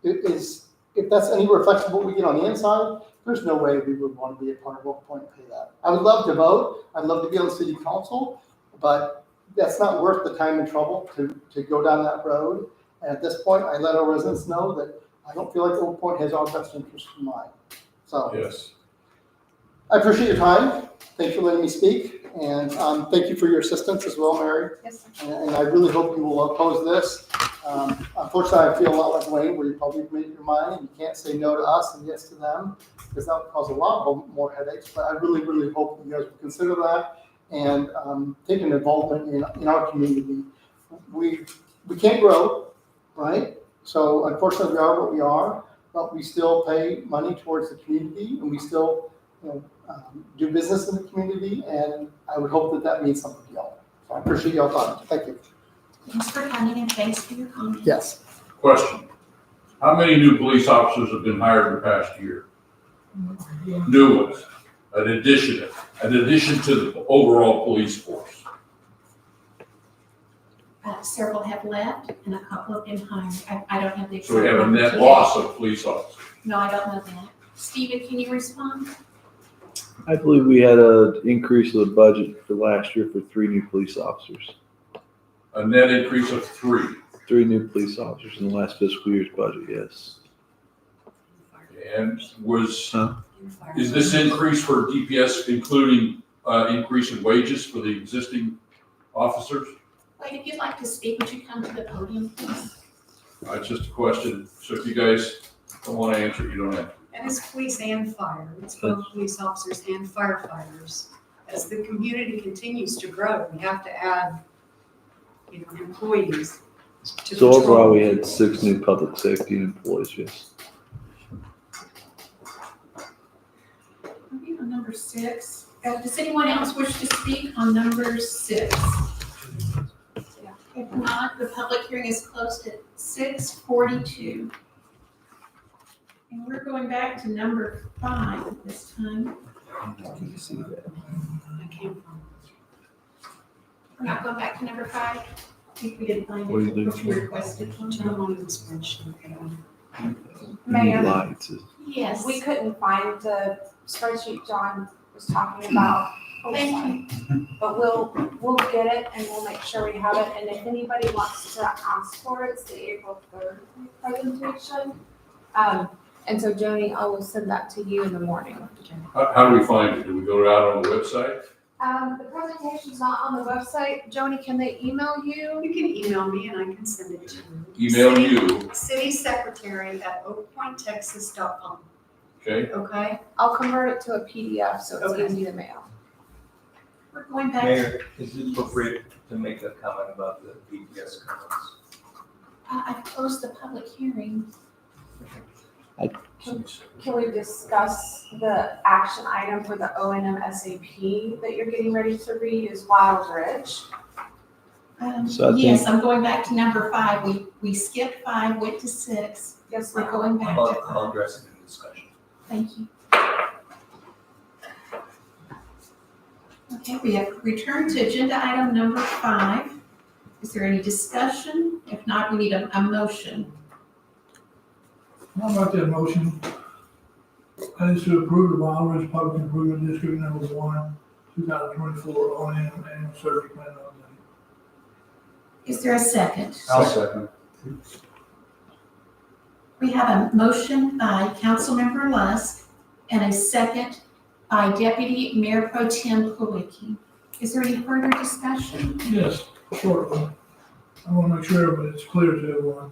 is, if that's any reflection of what we get on the inside, there's no way we would want to be a part of Oak Point and pay that. I would love to vote. I'd love to be on the city council, but that's not worth the time and trouble to go down that road. And at this point, I let our residents know that I don't feel like Oak Point has our best interest in mind. So
Yes.
I appreciate your time. Thanks for letting me speak. And thank you for your assistance as well, Mary.
Yes, sir.
And I really hope you will oppose this. Unfortunately, I feel a lot like Wayne, where you probably made your mind and you can't say no to us and yes to them, because that would cause a lot more headaches. But I really, really hope you guys will consider that and take an involvement in our community. We can't grow, right? So unfortunately, we are what we are, but we still pay money towards the community, and we still do business in the community, and I would hope that means something to y'all. So I appreciate y'all time. Thank you.
Thanks for coming and thanks for your comments.
Yes.
Question. How many new police officers have been hired in the past year? New ones, in addition to the overall police force.
Several have left and a couple have been hired. I don't have the exact
So we have a
number
net
today.
loss of police officers.
No, I don't know that. Stephen, can you respond?
I believe we had an increase of the budget for last year for 3 new police officers.
A net increase of 3.
3 new police officers in the last fiscal year's budget, yes.
And is this increase for DPS including increase in wages for the existing officers?
Wait, if you'd like to speak, would you come to the podium, please?
It's just a question. So if you guys don't want to answer, you don't have to.
And it's police and fire, it's both police officers and firefighters. As the community continues to grow, we have to add, employees to
So
patrol.
overall, we had 6 new public safety employees, yes.
Moving on number 6. Does anyone else wish to speak on number 6? If not, the public hearing is closed at 6:42. And we're going back to number 5 at this time.
I came from.
We're not going back to number 5? I think we didn't find it.
What are you looking
What you
for?
requested.
I'm on the spreadsheet.
Mayor,
Lights.
Yes.
we couldn't find the spreadsheet John was talking about.
Thank
But we'll get it and we'll make sure we have it. And if anybody wants to ask for it, it's the April 3rd presentation. And so Joni, I will send that to you in the morning.
How do we find it? Do we go out on the website?
The presentation's not on the website. Joni, can they email you?
You can email me and I can send it to you.
Email you,
City Secretary at oakpointtexas.com.
okay?
Okay?
I'll convert it to a PDF so it's
Okay.
easy to mail.
We're going back.
Mayor, is it appropriate to make a comment about the DPS comments?
I've closed the public hearing.
Can we discuss the action item for the O&M SAP that you're getting ready to read is Wild Ridge?
So I
Yes,
think-
I'm going back to number 5. We skipped 5, went to 6.
Yes,
We're going back to
I'll address it in discussion.
Thank you. Okay, we have returned to agenda item number 5. Is there any discussion? If not, we need a motion.
How about that motion? That is to approve the Wild Ridge Public Improvement District number 1, 2024 O&M annual service plan update.
Is there a second?
I'll second.
We have a motion by Councilmember Lusk and a second by Deputy Mayor Pro Tem Kowicki. Is there any further discussion?
Yes, shortly. I want to make sure it's clear to everyone.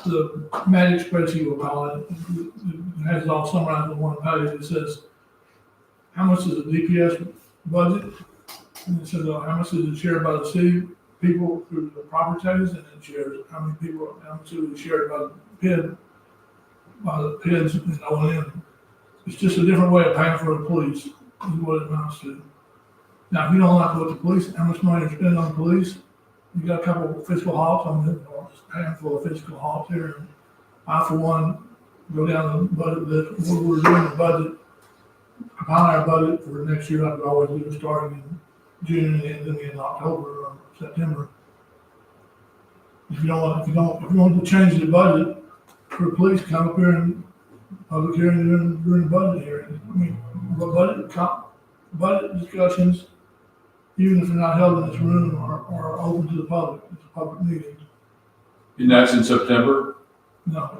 The magic spreadsheet, we'll call it, it has it all summarized in one page. It says, how much is the DPS budget? And it says, how much is it shared by the city people through the property taxes, and it shares how many people, how much is it shared by the PID, by the PIDs and O&M. It's just a different way of paying for the police, is what it amounts to. Now, if you don't like what the police, how much money you're spending on the police, you got a couple of fiscal halts on it, or just a handful of fiscal halts here. And I, for one, go down the budget, when we're doing the budget, compiling our budget for next year, like we always do, starting in June and ending in October or September. If you want to change the budget for the police, come up here and public hearing during the budget hearing. I mean, budget discussions, even if they're not held in this room, are open to the public. It's a public meeting.
And that's in September?
No,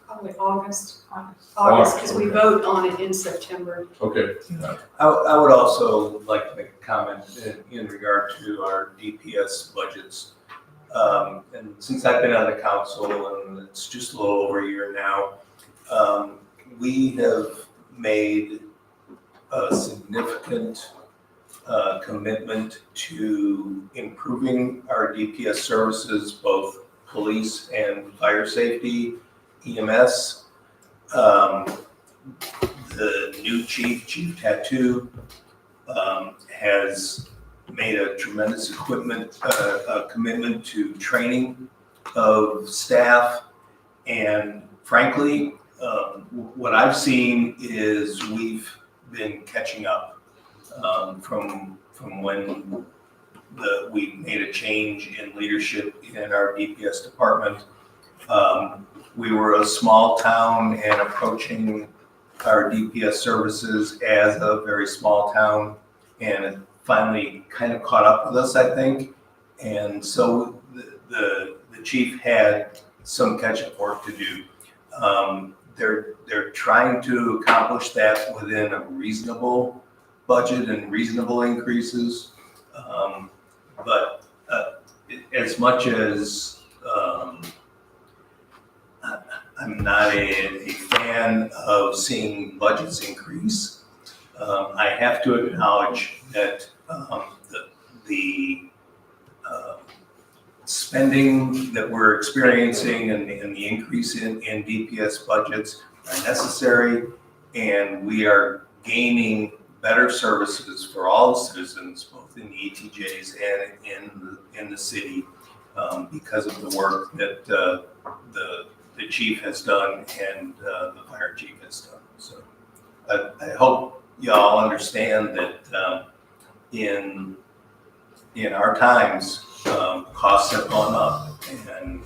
Probably August, because we vote on it in September.
Okay.
I would also like to make a comment in regard to our DPS budgets. And since I've been on the council, and it's just a little over a year now, we have made a significant commitment to improving our DPS services, both police and fire safety, EMS. The new Chief Tattoo, has made a tremendous commitment to training of staff. And frankly, what I've seen is we've been catching up from when we made a change in leadership in our DPS department. We were a small town and approaching our DPS services as a very small town, and it finally kind of caught up with us, I think. And so the chief had some catch-up work to do. They're trying to accomplish that within a reasonable budget and reasonable increases. But as much as I'm not a fan of seeing budgets increase, I have to acknowledge that the spending that we're experiencing and the increase in DPS budgets are necessary, and we are gaining better services for all the citizens, both in the ETJs and in the city, because of the work that the chief has done and the fire chief has done. So I hope y'all understand that in our times, costs have gone up, and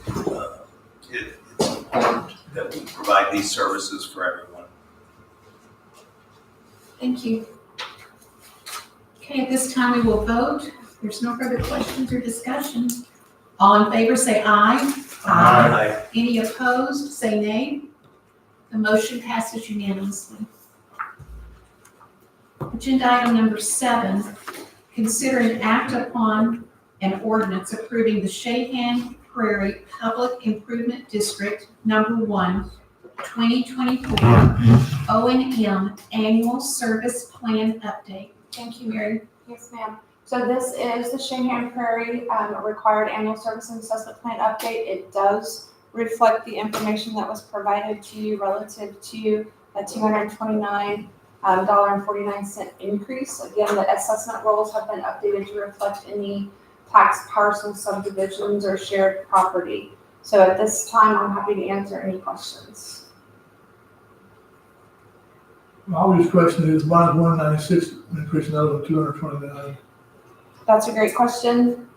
it's important that we provide these services for everyone.
Thank you. Okay, at this time we will vote. There's no further questions or discussion. All in favor say aye.
Aye.
Any opposed, say nay. The motion passes unanimously. Agenda item number 7, consider an act upon an ordinance approving the Shahan Prairie Public Improvement District number 1, 2024 O&M Annual Service Plan Update. Thank you, Mary.
Yes, ma'am. So this is the Shahan Prairie required annual service and assessment plan update. It does reflect the information that was provided to you relative to a $229.49 increase. Again, the assessment rolls have been updated to reflect any tax parcel subdivisions or shared property. So at this time, I'm happy to answer any questions.
My obvious question is, why is 196 increasing other than 229?
That's a great question.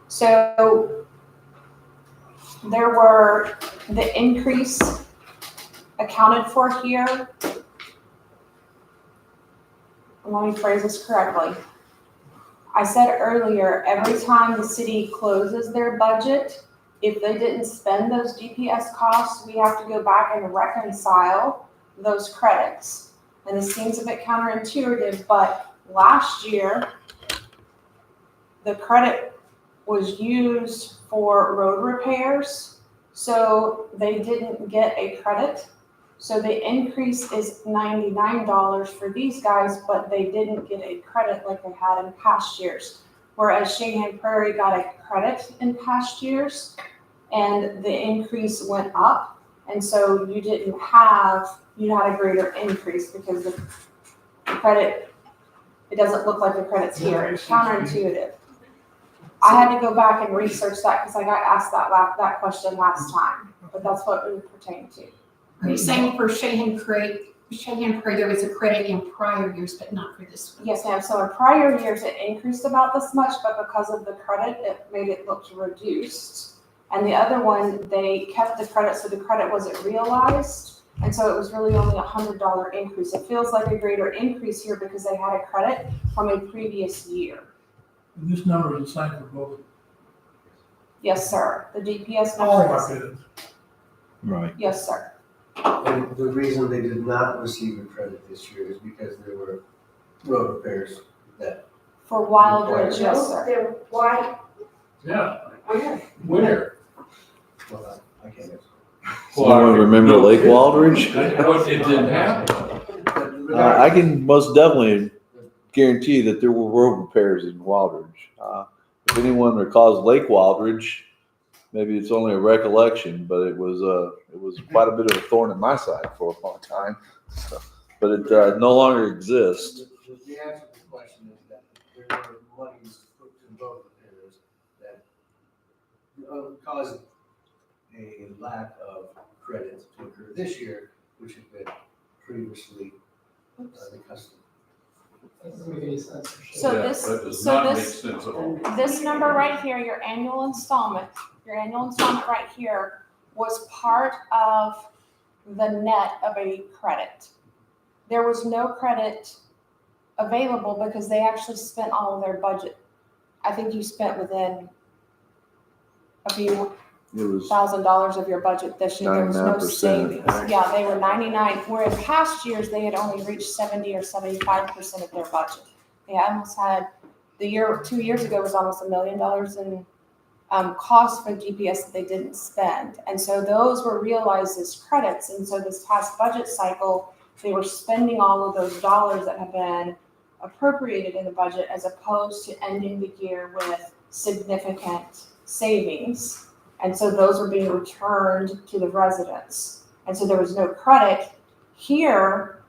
So there were the increase accounted for here. Let me phrase this correctly. I said earlier, every time the city closes their budget, if they didn't spend those DPS costs, we have to go back and reconcile those credits. And this seems a bit counterintuitive, but last year, the credit was used for road repairs, so they didn't get a credit. So the increase is $99 for these guys, but they didn't get a credit like they had in past years. Whereas Cheyenne Prairie got a credit in past years, and the increase went up. And so you had a greater increase because the credit, it doesn't look like the credit's here. It's counterintuitive. I had to go back and research that because I got asked that question last time, but that's what it would pertain to.
Are you saying for Cheyenne Prairie, there was a credit in prior years, but not for this one?
Yes, ma'am. So in prior years, it increased about this much, but because of the credit, it made it look reduced. And the other one, they kept the credit, so the credit wasn't realized. And so it was really only $100 increase. It feels like a greater increase here because they had a credit from a previous year.
And this number is the same for both.
Yes, sir. The DPS
All
number
our
is,
bids.
Right.
yes, sir.
And the reason they did not receive a credit this year is because there were road repairs that.
For Wild Ridge, yes, sir.
Yeah. Where?
Well, I can't answer.
Someone remember Lake Waldridge?
What, it didn't happen?
I can most definitely guarantee that there were road repairs in Waldridge. If anyone recalls Lake Waldridge, maybe it's only a recollection, but it was quite a bit of a thorn in my side for a long time. So, but it no longer exists.
The answer to the question is that there were monies put to road repairs that caused a lack of credit to occur this year, which had been previously the custom.
So
Yeah,
this,
that does
so
not make
this,
sense at all.
this number right here, your annual installment right here was part of the net of a credit. There was no credit available because they actually spent all of their budget. I think you spent within a few
It was
$1,000 of your budget this year. There was no
99%.
savings. Yeah, they were 99, where in past years, they had only reached 70 or 75% of their budget. They almost had, 2 years ago was almost $1 million in cost for DPS that they didn't spend. And so those were realized as credits. And so this past budget cycle, they were spending all of those dollars that have been appropriated in the budget as opposed to ending the year with significant savings. And so those were being returned to the residents. And so there was no credit. Here,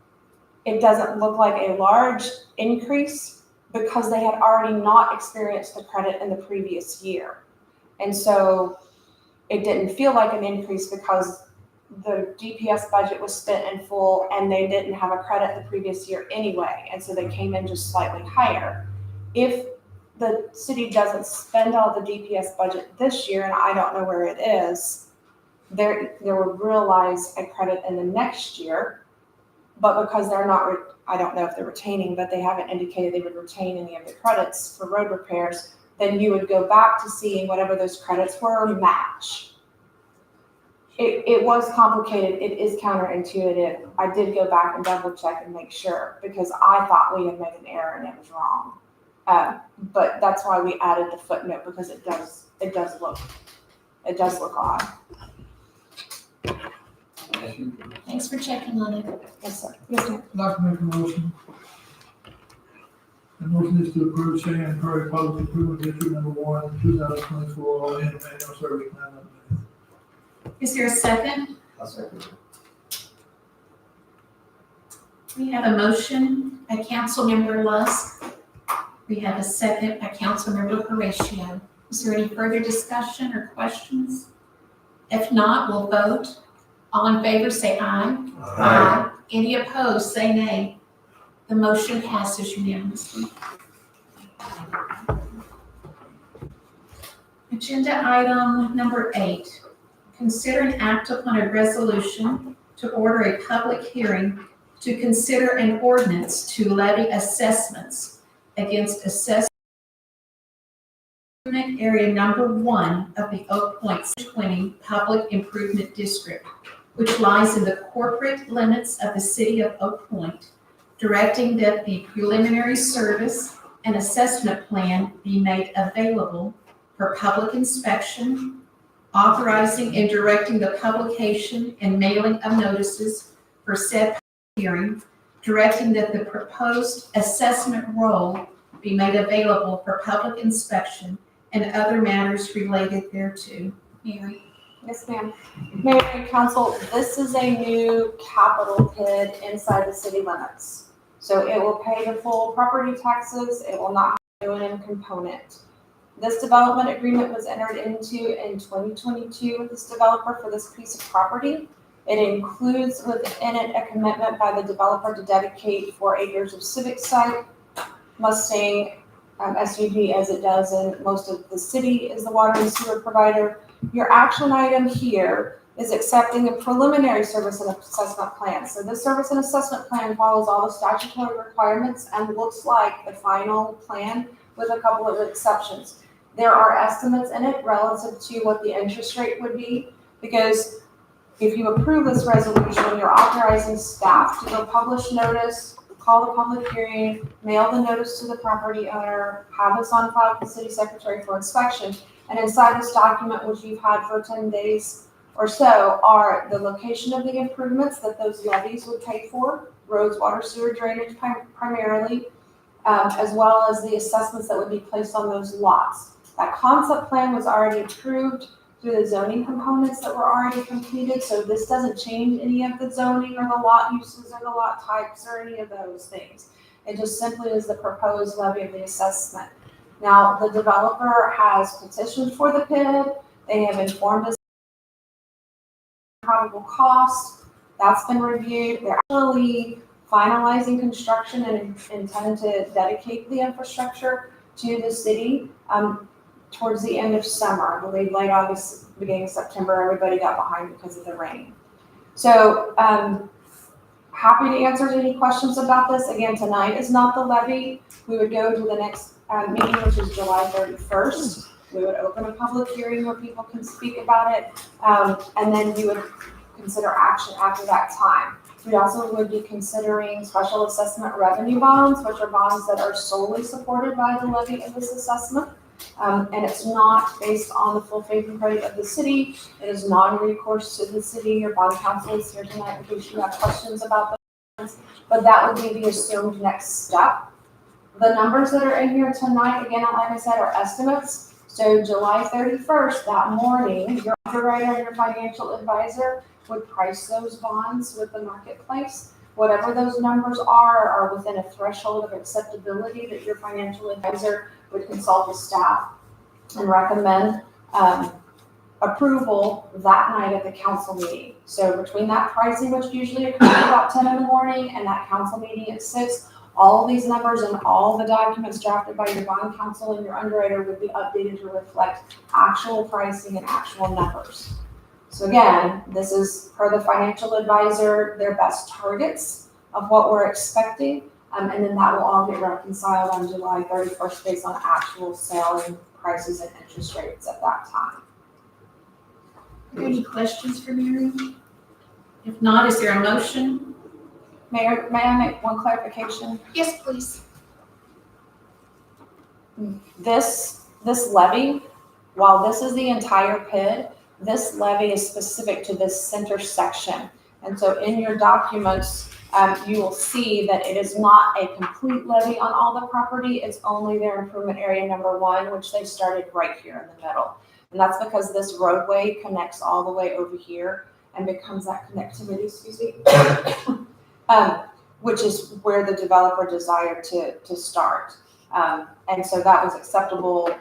it doesn't look like a large increase because they had already not experienced the credit in the previous year. And so it didn't feel like an increase because the DPS budget was spent in full and they didn't have a credit the previous year anyway. And so they came in just slightly higher. If the city doesn't spend all the DPS budget this year, and I don't know where it is, there will realize a credit in the next year, but because they're not, I don't know if they're retaining, but they haven't indicated they would retain any of the credits for road repairs, then you would go back to seeing whatever those credits were match. It was complicated. It is counterintuitive. I did go back and double check and make sure because I thought we had made an error and it was wrong. But that's why we added the footnote because it does look odd.
Thanks for checking on it.
Yes, sir. Yes, ma'am.
I'd like to make a motion. The motion is to approve Cheyenne Prairie Public Improvement District Number 1, 2024 all-in annual service plan update.
Is there a second?
I'll second.
We have a motion by Councilmember Lusk. We have a second by Councilmember Horatio. Is there any further discussion or questions? If not, we'll vote. All in favor, say aye. Aye. Any opposed, say nay. The motion passes unanimously. Agenda item number 8. Consider and act upon a resolution to order a public hearing to consider an ordinance to levy assessments against assessment area number 1 of the Oak Point 20 Public Improvement District, which lies in the corporate limits of the city of Oak Point, directing that the preliminary service and assessment plan be made available for public inspection, authorizing and directing the publication and mailing of notices for said hearing, directing that the proposed assessment roll be made available for public inspection and other matters related thereto. Mary?
Yes, ma'am. Mayor and council, this is a new capital PID inside the city limits. So it will pay the full property taxes. It will not have an O&M component. This development agreement was entered into in 2022 with this developer for this piece of property. It includes within it a commitment by the developer to dedicate 4 acres of civic site. Mustang SUV, as it does in most of the city, is the water and sewer provider. Your action item here is accepting a preliminary service and assessment plan. So this service and assessment plan follows all the statutory requirements and looks like the final plan with a couple of exceptions. There are estimates in it relative to what the interest rate would be, because if you approve this resolution, you're authorizing staff to go publish notice, call the public hearing, mail the notice to the property owner, have this on file with the city secretary for inspection. And inside this document, which you've had for 10 days or so, are the location of the improvements that those levies would pay for, roads, water, sewer, drainage primarily, as well as the assessments that would be placed on those lots. That concept plan was already approved through the zoning components that were already completed, so this doesn't change any of the zoning or the lot uses or the lot types or any of those things. It just simply is the proposed levy of the assessment. Now, the developer has petitioned for the PID. They have informed us of probable cost. That's been reviewed. They're actually finalizing construction and intend to dedicate the infrastructure to the city towards the end of summer. I believe late August, beginning of September, everybody got behind because of the rain. So happy to answer any questions about this. Again, tonight is not the levy. We would go to the next meeting, which is July 31st. We would open a public hearing where people can speak about it, and then you would consider action after that time. We also would be considering special assessment revenue bonds, which are bonds that are solely supported by the levy of this assessment. And it's not based on the full faith and credit of the city. It is non-recourse to the city. Your bond counsel is here tonight in case you have questions about those. But that would be the assumed next step. The numbers that are in here tonight, again, like I said, are estimates. So July 31st, that morning, your underwriter and your financial advisor would price those bonds with the marketplace. Whatever those numbers are within a threshold of acceptability that your financial advisor would consult with staff and recommend approval that night at the council meeting. So between that pricing, which usually occurs about 10 in the morning, and that council meeting at 6, all of these numbers and all the documents drafted by your bond counsel and your underwriter would be updated to reflect actual pricing and actual numbers. So again, this is per the financial advisor, their best targets of what we're expecting. And then that will all get reconciled on July 31st based on actual selling prices and interest rates at that time.
Are there any questions for Mary? If not, is there a motion?
Mayor, may I make one clarification?
Yes, please.
This levy, while this is the entire PID, this levy is specific to this center section. And so in your documents, you will see that it is not a complete levy on all the property. It's only their improvement area number 1, which they started right here in the middle. And that's because this roadway connects all the way over here and becomes that connectivity, which is where the developer desired to start. And so that was acceptable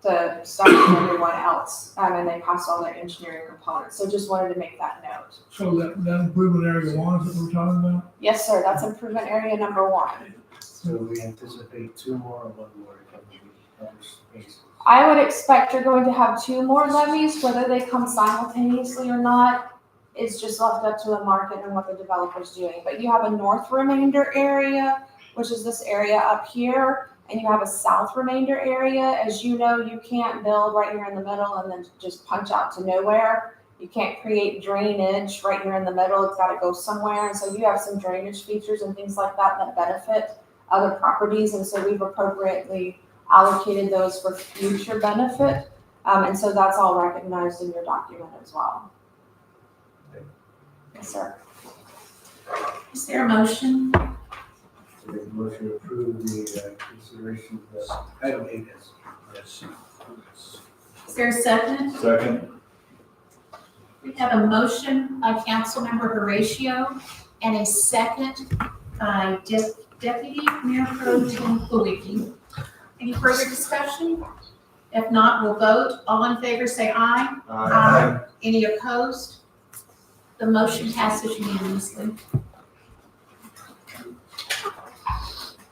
to start with everyone else, and they passed all their engineering components. So just wanted to make that note.
So that improvement area one is that we're talking about?
Yes, sir, that's improvement area number 1.
So we anticipate 2 more or 1 more coming in spaces.
I would expect you're going to have 2 more levies, whether they come simultaneously or not is just left up to the market and what the developer's doing. But you have a north remainder area, which is this area up here, and you have a south remainder area. As you know, you can't build right here in the middle and then just punch out to nowhere. You can't create drainage right here in the middle. It's got to go somewhere. And so you have some drainage features and things like that that benefit other properties. And so we've appropriately allocated those for future benefit. And so that's all recognized in your document as well. Yes, sir.
Is there a motion?
So make a motion to approve the consideration of the Title 8 as.
Is there a second?
Second.
We have a motion by Councilmember Horatio and a second by Deputy Mayor Pro Tem Kulwicki. Any further discussion? If not, we'll vote. All in favor say aye. Aye. Any opposed? The motion passes unanimously.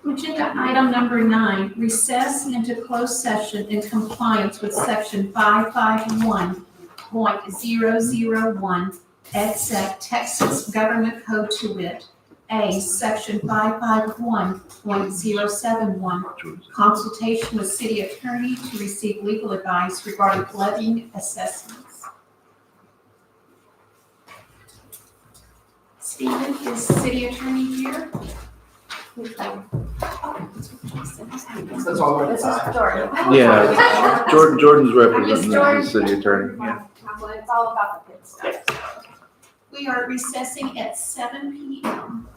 Agenda item number 9, recess into closed session in compliance with section 551.001 except Texas Government Code to wit, A, section 551.071, consultation with city attorney to receive legal advice regarding levying assessments. Stephen, is city attorney here?
That's all we're
This is Jordan.
Yeah, Jordan's representing the
Jordan.
city attorney.
It's all about the pit stuff.
We are recessing at 7 p.m.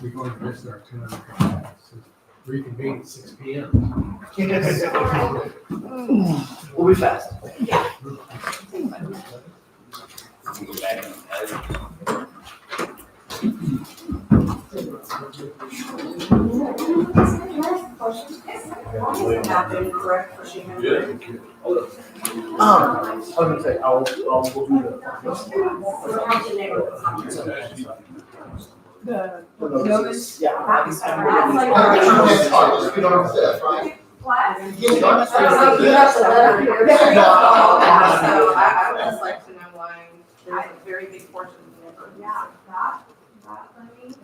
We're going to miss our 2 reconvene at 6 p.m.
We'll be fast. I was gonna say, we'll do the.
Notice?
Yeah.
You don't have to say that, right?
What?
You don't have to say that.
You have to let her hear.
No.
So I would just like to know why there's a very big portion of it. Yeah, that, let me.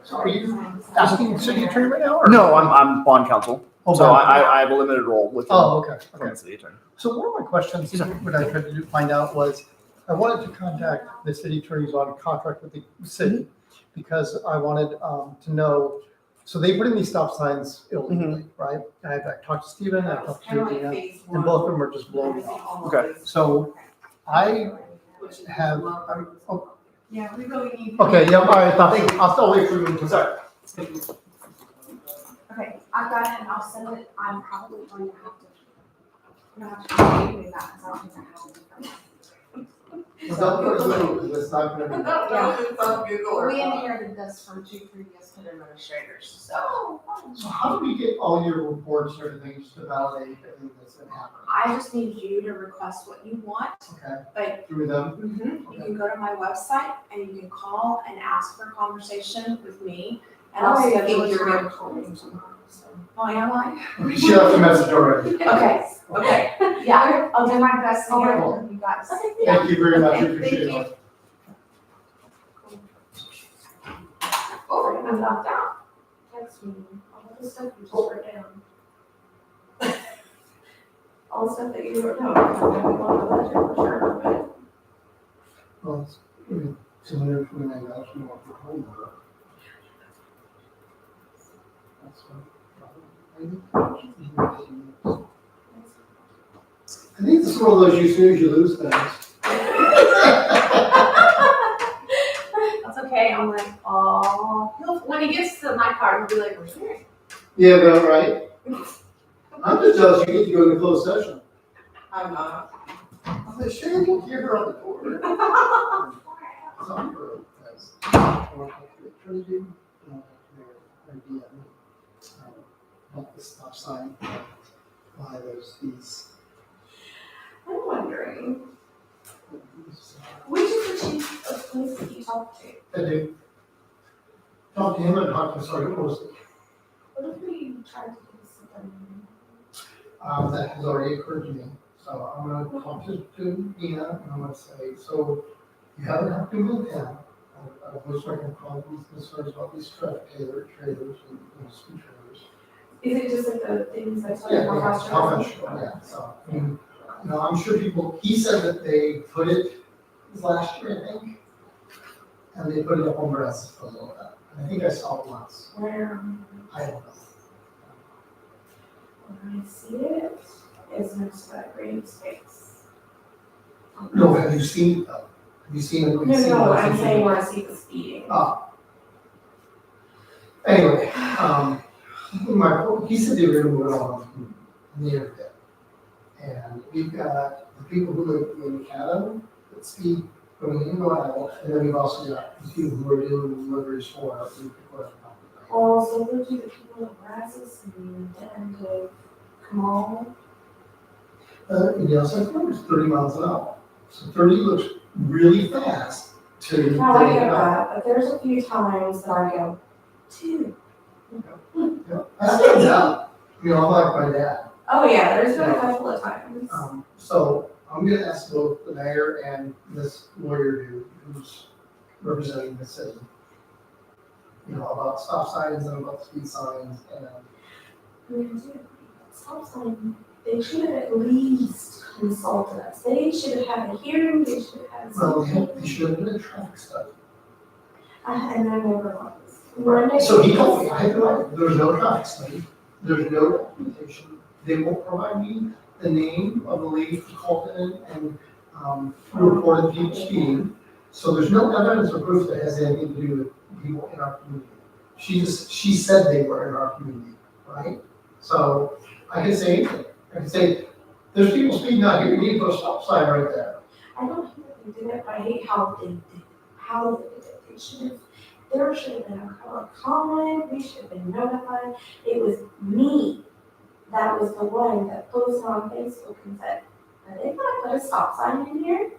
So are you asking city attorney right now, or?
No, I'm bond counsel,
Oh,
so
bond.
I have a limited role with
Oh, okay, okay.
the city attorney.
So one of my questions, what I tried to find out was, I wanted to contact the city attorneys on contract with the city, because I wanted to know, so they put in these stop signs illegally, right? And I talked to Stephen, I talked to Gina, and both of them are just blown off.
Okay.
So I have,
Yeah, we really need.
okay, yeah, all right, I'll still wait for you. Sorry.
Okay, I've got it and I'll send it. I'm probably going to have to do that because I don't think I have to do that.
Don't put it through, because it's not gonna be.
We inherited this from 2 previous code administrators, so
So how do we get all your reports and everything just to validate everything that's gonna happen?
I just need you to request what you want.
Okay,
But
through them?
you can go to my website and you can call and ask for a conversation with me, and I'll schedule a time. Oh, am I?
She left a message already.
Okay, okay, yeah, I'll do my best to get it, you guys.
Thank you very much, I
Okay,
appreciate
thank
it.
Oh, I'm knocked out. Text me, all the stuff you just wrote down. All the stuff that you wrote down, I'm gonna go on the budget for sure, but.
Well, it's, $229 more for home. That's fine. I think this is one of those you snooze, you lose things.
That's okay, I'm like, oh, when he gets to my part, he'll be like, we're here.
Yeah, well, right? I'm just jealous you get to go to closed session.
I'm not.
I said, Shane, we'll hear her on the door. Some girl has. Not the stop sign, why there's these.
I'm wondering, which is the chief of police that you talked to?
I do. Talk to him and talk to, sorry, what was it?
What if we tried to do something?
That has already occurred to me. So I'm gonna talk to Dina and I'm gonna say, so you haven't had to move down. I was working on these concerns about these traffic trailers and speed trailers.
Is it just like the things that tell you
Yeah,
how fast
how
you're
much, yeah, so, I'm sure people, he said that they put it last year, I think. And they put it up on grass for a little bit. I think I saw it once.
Where
I don't know.
when I see it, is next to that green space.
No, have you seen it though? Have you seen it?
No, I'm saying where I see the speeding.
Anyway, he said they were gonna move it on in the area. And we've got the people who live in Canada that speed going in and out, and then we've also got the people who are doing deliveries for us.
Oh, so those are the people at Brazos and Kamal.
So I think it's 30 miles an hour. So 30 looks really fast to.
No, I get that, but there's a few times that I go, two.
I stand out. I'm like my dad.
Oh, yeah, there's been a couple of times.
So I'm gonna ask both the mayor and this lawyer who's representing the city. About stop signs and about speed signs and.
Stop sign, they should have at least consulted us. They should have had a hearing, they should have had
Well,
something.
they should have been a traffic study.
And I never was.
So he told me, I had no idea, there's no traffic study, there's no documentation. They won't provide me the name of the lady who called in and reported people speeding. So there's no evidence or proof that has anything to do with people in our community. She said they were in our community, right? So I can say anything. I can say, there's people speeding out here, you need to put a stop sign right there.
I don't hate that they did it, but I hate how they did it. How they did it. There should have been a comment, we should have been notified. It was me that was the one that posted on Facebook and said, are they gonna put a stop sign in here?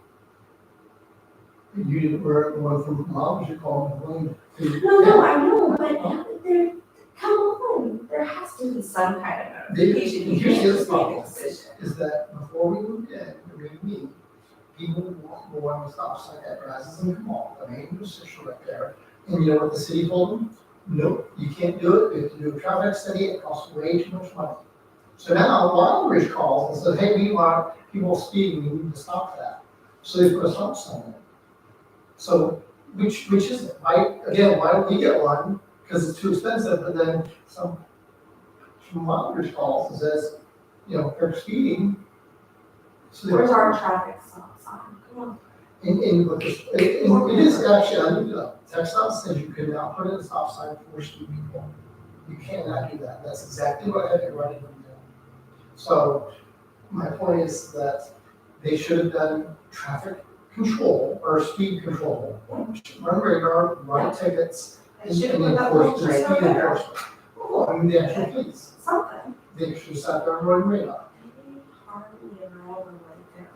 You didn't wear one from mom, you called them.
No, I know, but there, come on, there has to be some kind of notification. You
Here's the
can't
other
just make a
problem,
decision.
is that before we moved in, people were on the stop sign at Brazos and Kamal, the main intersection right there. And you know what the city told them? Nope, you can't do it, you have to do a traffic study, it costs way too much money. So now Wildridge calls and says, hey, we want people speeding, we need to stop that. So they put a stop sign in. So which is it? Why don't we get one? Because it's too expensive, but then some from Wildridge calls and says, they're speeding. So
Where's our traffic stop sign? Come on.
It is actually, I looked it up. TxDOT says you can now put in a stop sign for speed people. You cannot do that. That's exactly what I had to write it down. So my point is that they should have done traffic control or speed control. Run radar, write tickets,
They
and
should have put that
enforce
little
the
tree
speed
over there.
enforcement. Well, the actual police.
Something.
They should have sat there and run radar.
They hardly ever right there.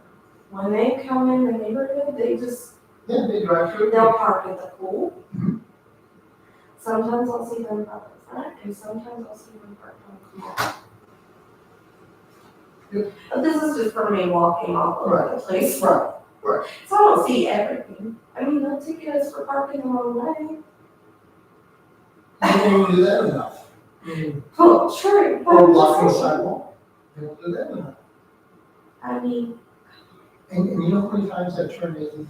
When they come in the neighborhood, they just,
Yeah, they drive through.
they'll park at the pool.
Mhm.
Sometimes I'll see them park in front, and sometimes I'll see them park on the back.
Yep.
But this is just for me walking all over the place.
Right.
So I don't see everything. I mean, they'll ticket us for parking the wrong way.
They don't do that enough.
Oh, true. But
Or
I'm
blocking the
just saying.
sidewalk. They don't do that enough.
I mean,
And you know how many times I've turned in,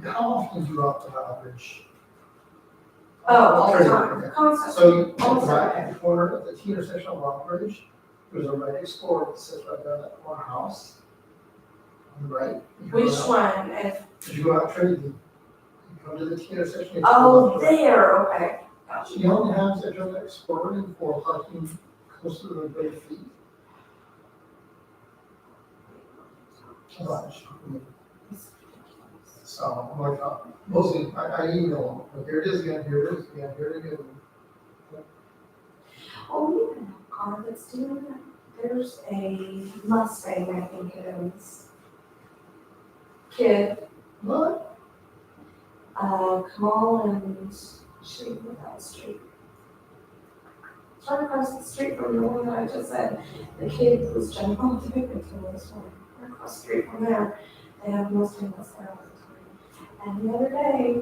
how often do you go out to Wildridge?
all the time,
Okay.
constantly.
So you
All the
right
time.
at the corner of the T intersection of Wildridge, there's a Red Explorer that sits right there in that corner house. On the right. You go
Which
out-
one? If,
As you go out Trinity, you come to the T intersection. you go
oh,
left, right.
there, okay. Gotcha.
You know how many times I turned that Explorer in for parking close to the 30 feet? a bunch. So, I'm like, mostly, I email them, here it is again, here it is again, here it is again.
Oh, we have a car that's doing that. There's a Mustang, I think it is. Kid,
What?
Kamal and shoot, without street. It's right across the street from the one that I just said. The kid was jumping off the picnic table this morning. Right across the street from there, they have Mustang that's there all the time. And the other day,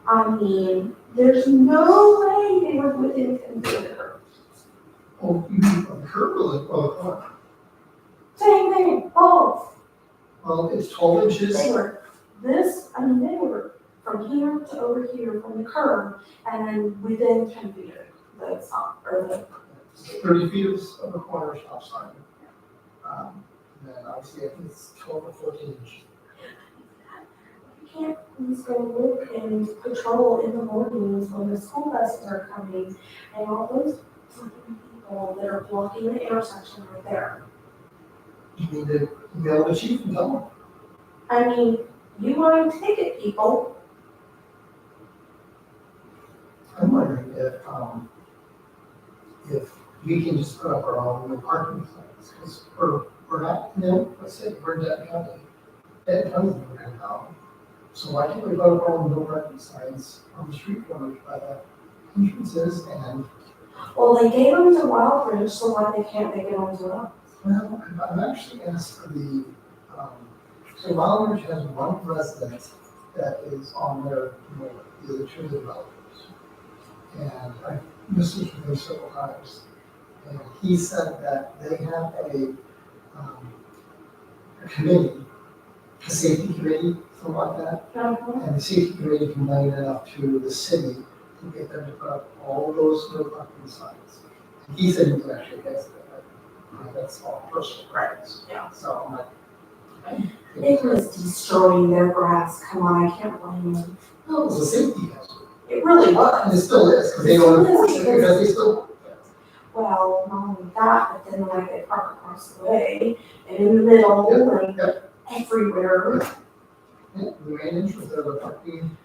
I mean, there's no way they were within 10 feet of the curb.
Oh, you mean on the curb or the car?
Same thing, both.
Well, it's 12 inches.
They were they were from here to over here from the curb and then within 10 feet of the stop, or the,
30 feet of a corner stop sign. And then obviously I think it's 12 or 14 inches.
you can't please go look and patrol in the mornings when the school buses are coming and all those fucking people that are blocking the intersection right there.
You need to email the chief and tell him.
I mean, you want to ticket people,
I'm wondering if we can just put up our own parking signs, because we're not, let's say, we're in Denton County. Denton County's never been down. So why can't we put up our own no parking signs on the street corners by the entrances and,
well, they gave them to Wildbridge, so why they can't make it onto us?
well, I'm actually asked for the, so Wildridge has one resident that is on their, the other two developers. And I messaged with him several times. And he said that they have a committee, a safety committee, something like that. And the safety committee complained enough to the city to get them to put up all those no parking signs. And he said he was actually against it, but that's all personal preference.
Yeah.
So I'm like,
It was destroying their grass, come on, I can't blame them.
no, it was a safety hazard.
It really
And
was.
it still is, because they don't enforce it, because they still.
Well, not only that, but then like they park across the way and in the middle and everywhere.
Yeah, the main entrance there, the parking,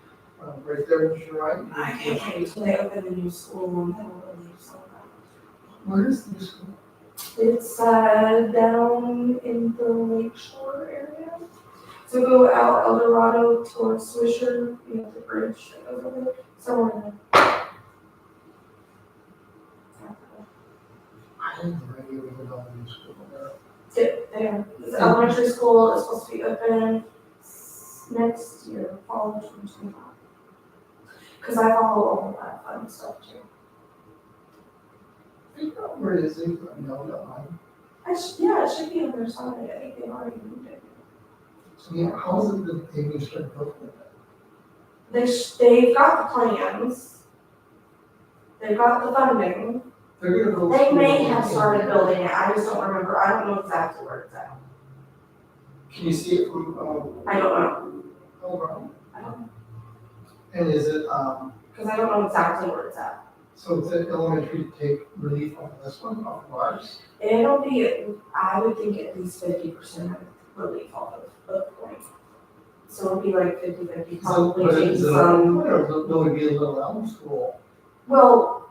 right there, you're right.
I can't wait till they open the new school and then we'll leave so
Where is the school?
It's down in the Lakeshore area. So go out El Dorado towards Swisher, the bridge that goes over there, somewhere there.
I didn't really even know the new school there.
There. The elementary school is supposed to be open next year, fall of 2025. Because I follow all that fun stuff too.
Figure out where it is, you know, don't mind.
Yeah, it should be on their side. I think they've already moved it.
So, yeah, how is it that they even started building it?
They've got the plans. They've got the funding.
They're gonna go.
They may have started building it. I just don't remember. I don't know exactly where it's at.
Can you see it from,
I don't know.
over?
I don't know.
And is it,
Because I don't know exactly where it's at.
so it's an elementary to take relief off of this one, off of ours?
It'll be, I would think at least 50% relief off of Oak Point. So it'll be like 50-50, probably
But
take
is it
some.
will it be a little Elm school?
Well,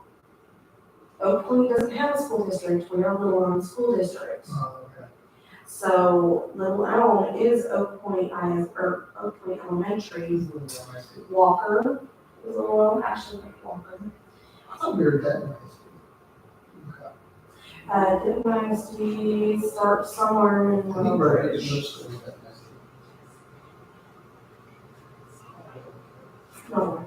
Oak Point doesn't have a school district. We are Little Elm School District.
Oh, okay.
So Little Elm is Oak Point Oak Point Elementary.
It's a little more nice.
Walker is Little Elm, Ashland Walker.
I thought we were dead nice. Okay.
Didn't Dynasty start somewhere in
I think we're headed to
Wellbridge?
middle school dead nice.
No,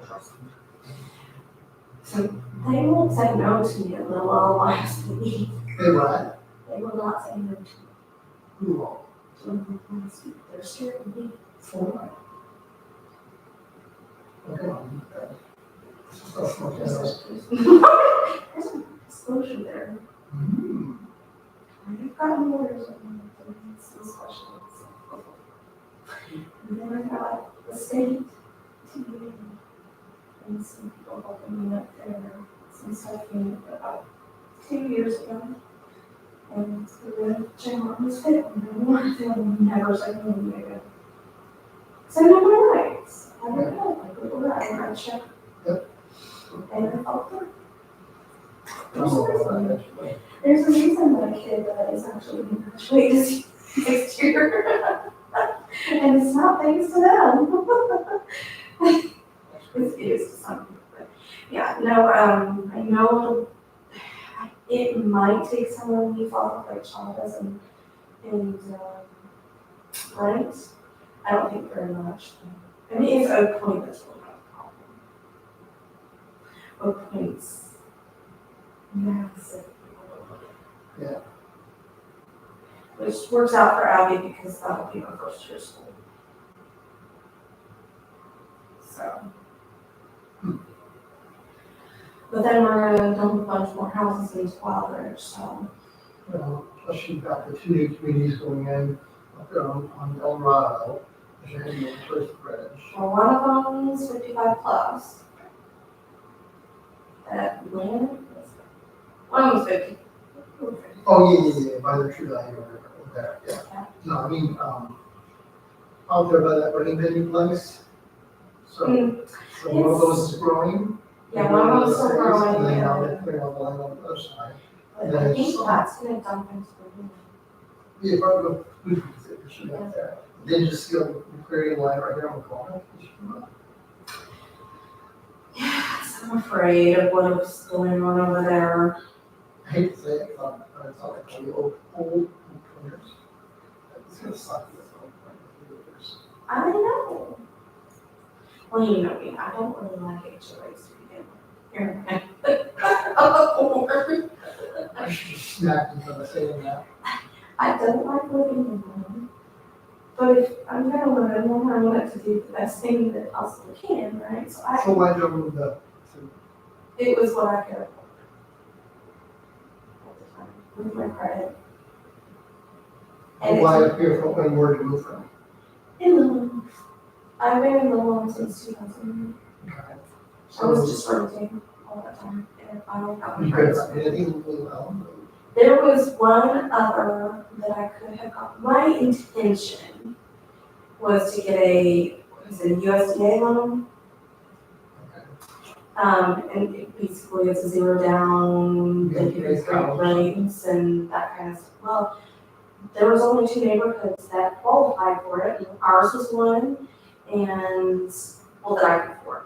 so they won't say no to me at Little Elm ISD.
They what?
They will not say no to me.
Who all?
They're scared of me.
For what? Okay. Stuff like that.
There's an explosion there.
Hmm.
I've gotten orders of them, some special ones. And then I got the state TV and some people helping me up there, some stuff came about 2 years ago. And so the general was fit, and never said anything negative. So I know my rights. I don't know, like, people that I write check.
Yep.
And I felt good.
Actually.
There's a reason that a kid is actually being graduated next year. And it's not thanks to them. It is to some people, but yeah, no, I know it might take some of the leaf off like Sean does and Brent. I don't think very much. I mean, it's Oak Point that's really not a problem. Oak Point's massive.
Yeah.
Which works out for Abby because that'll be her first year of school. So. But then we're gonna dump a bunch more houses into Wildridge, so.
Plus you've got the 2 new communities going in up there on El Dorado, as you're heading over towards the bridge.
Well, one of them's 55 plus. One of them's 50.
Oh, yeah, by the true value over there, yeah.
Yeah.
No, I mean, out there by that wedding venue place. So, so one of those is growing.
Yeah, one of them's still growing.
And then now they're putting on the line on the other side.
But I think that's gonna dump into the room.
Yeah, probably we could consider shooting out there. Then just go creating a line right here on the corner.
Yes, I'm afraid of what's going on over there.
I hate to say it, but it's not like the old corners. It's gonna suck this one.
I know. Well, you know me, I don't really like HOAs to begin with.
I should just smack you for saying that.
I don't like living in one. But if I'm gonna live in one, I want it to do the best thing that possibly can, right? So
So why don't you move the,
it was what I could afford. At the time, with my credit. And
why up here from when where to move from?
in Little. I've been in Little since 2000. I was just rotating all the time, and I finally got my
You
credit.
could have anything really well.
There was one other that I could have got. My intention was to get a USDA loan. And it basically it's a zero down, they give you great rates and that kind of stuff. Well, there was only 2 neighborhoods that qualified for it, and ours was one, and, well, that I could afford.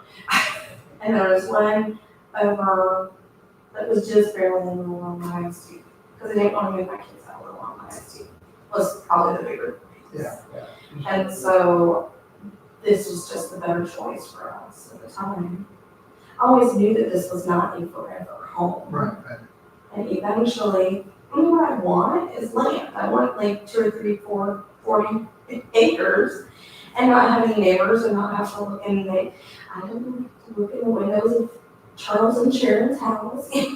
And there was one over, that was just barely in the Long Island Street, because I didn't want to move my kids out of the Long Island Street, was probably the bigger piece.
Yeah.
And so, this was just the better choice for us at the time. I always knew that this was not a forever home.
Right.
And eventually, what I want is land. I want like 2 or 3, 4, 40 acres and not have any neighbors and not have to look in the, I don't want to look in the windows of Charles and Sharon's house.
So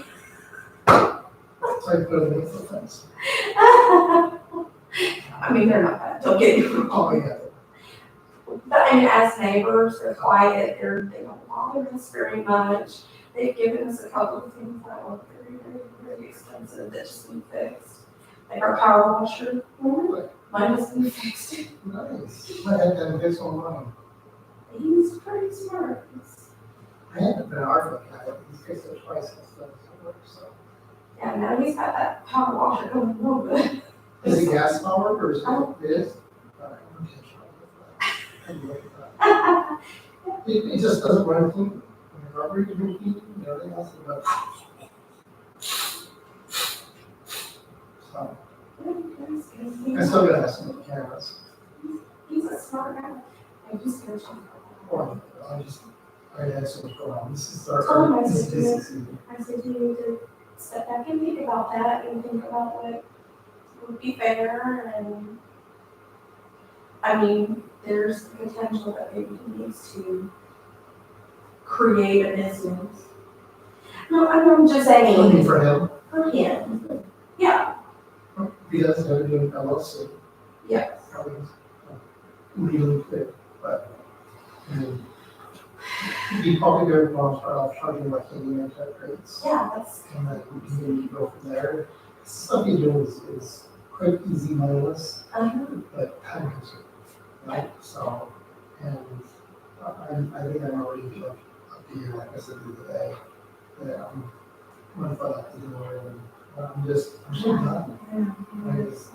I put it in the fence.
I mean, they're not bad, don't get me wrong.
Oh, yeah.
But I mean, as neighbors, they're quiet, they don't bother us very much. They've given us a couple of things that were very, very, very expensive that just need fixed. Like our power washer, my husband fixed it.
Nice. And this one,
He's pretty smart.
I haven't been an art guy, but he's fixed it twice and stuff, so.
Yeah, now he's got that power washer going a little bit.
Is it gas powered or is it? It is? Alright, I'm just trying to look at that. It just doesn't run clean. Rubber can be clean, and everything else, but. So, I still gotta ask him about the cameras.
He's a smart guy. I just heard him.
Or, I asked what's going on. This is our.
Told him, I
this
said,
is-
I said, you need to step back and think about that and think about what would be fair and, I mean, there's the potential that maybe he needs to create a business. No, I'm just saying.
Looking for him.
For him. Yeah,
He doesn't have to do an LLC.
yeah.
Probably legally fit, but. He'd probably go on start off charging like Canadian type rates.
Yeah, that's,
And then we can go from there. Stuff you do is quick, easy, mindless, but time consuming, right? So, and I think I'm already up to you, like I said the other day, that I'm gonna fill out the door and I'm so done. I just-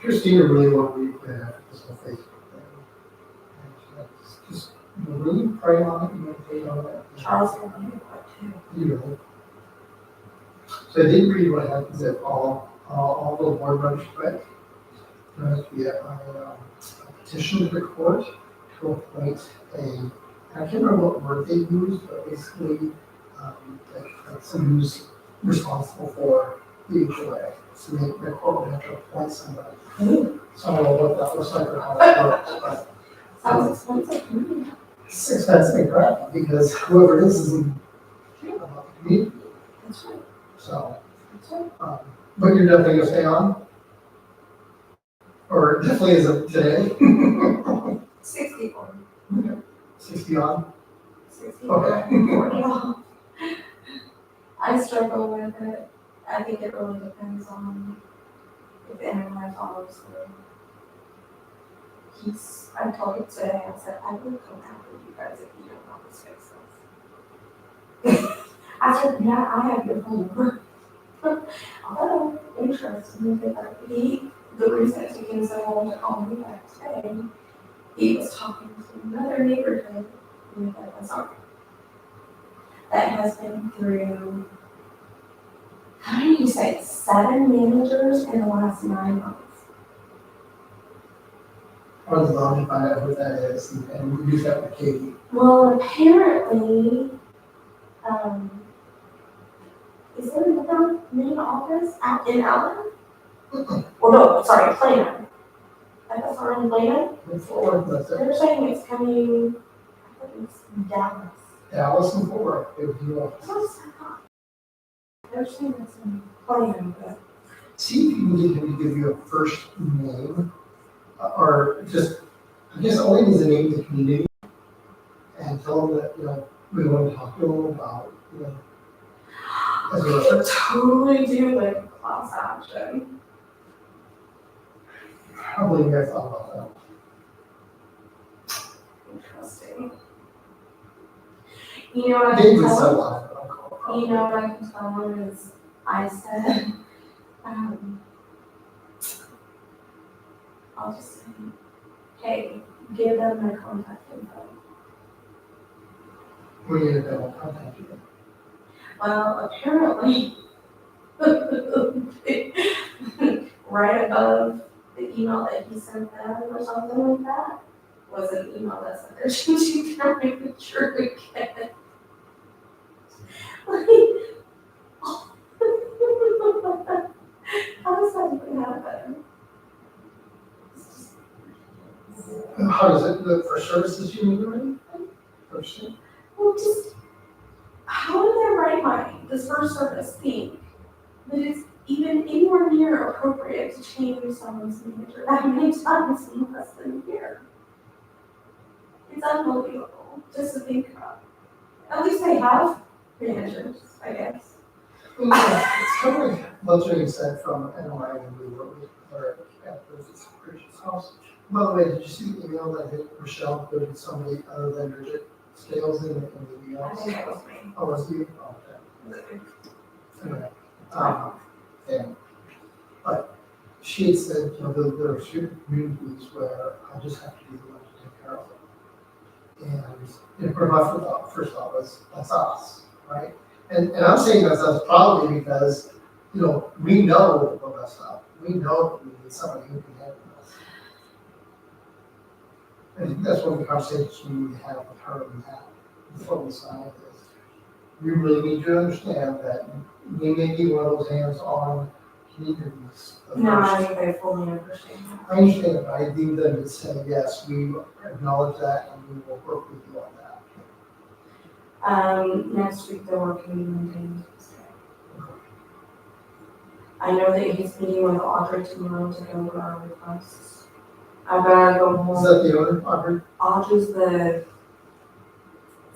Christina really wanted me to put out this whole Facebook thing. And she's like, just, really pray on it, meditate on it.
Charles can do it too.
You know. So I did read what happens if all the board members quit. There has to be a petition to the court to appoint I can't remember what word they used, but basically, like someone who's responsible for the HOA. So the court would have to appoint somebody. So I don't know what that looks like or how it works, but.
Sounds expensive to me.
It's expensive and crap, because whoever it is isn't about the community.
That's right.
So,
That's right.
but you're definitely gonna stay on? Or definitely isn't today?
64.
60 on?
64.
Okay.
40 off. I struggle with it. I think it really depends on if anyone follows through. I told him today, I said, I will come after you guys if you don't want to fix this. I said, yeah, I have your phone number. Oh, interesting. The reason it took him so long to call me back today, he was talking to another neighborhood with a song that has been through, how do you say, 7 managers in the last 9 months.
I was long to find out who that is and we use that with Katie.
Well, apparently, is there another main office out in Allen? Or no, sorry, Plano. That's around Plano.
It's forward, that's it.
They're saying it's coming, I think it's Dallas.
Dallas and forward, if you want.
They're saying it's in Plano, but.
See if you can get him to give you a first name, or just, I guess only needs a name of the community. And tell them that, we want to talk to them about, as a reference.
Totally do like class action.
Probably you guys thought about that.
Interesting. You know what I
They
can
would
tell
sell a
them?
lot of it on call.
You know what I can tell them is, I said, I'll just say, hey, give them my contact info.
We're going to double contact you.
Well, apparently, right above the email that he sent them or something like that, was an email that said they're changing their manager again. Like, how does that even happen?
How does it look for services you need or anything? Person?
Well, just, how did their right mind, this first service, think that it's even anywhere near appropriate to change someone's manager that many times in less than a year? It's unbelievable, just to think about. At least they have managers, I guess.
Yeah, it's kind of like what's being said from NY when we were with her at Bridget's house. By the way, did you see the email that hit Rochelle, there was somebody other than Bridget Scales in the
I
emails?
think that was me.
Oh, was you? Oh, okay. Anyway, but she had said, there are certain communities where I just have to be the one to take care of them. And my first thought was, that's us, right? And I'm saying that's us probably because, we know we're messed up. We know that we need somebody who can handle us. I think that's one of the conversations we need to have with her and that before we sign this. We really need you to understand that we may be one of those hands-on communities.
No, I think they fully understand that.
I understand, but I need them to say, yes, we acknowledge that and we will work with you on that.
Next week they're working on Monday. I know that he's meeting with Audrey tomorrow to go over our requests. I gotta go
Is
home.
that the owner, Audrey?
Audrey's it's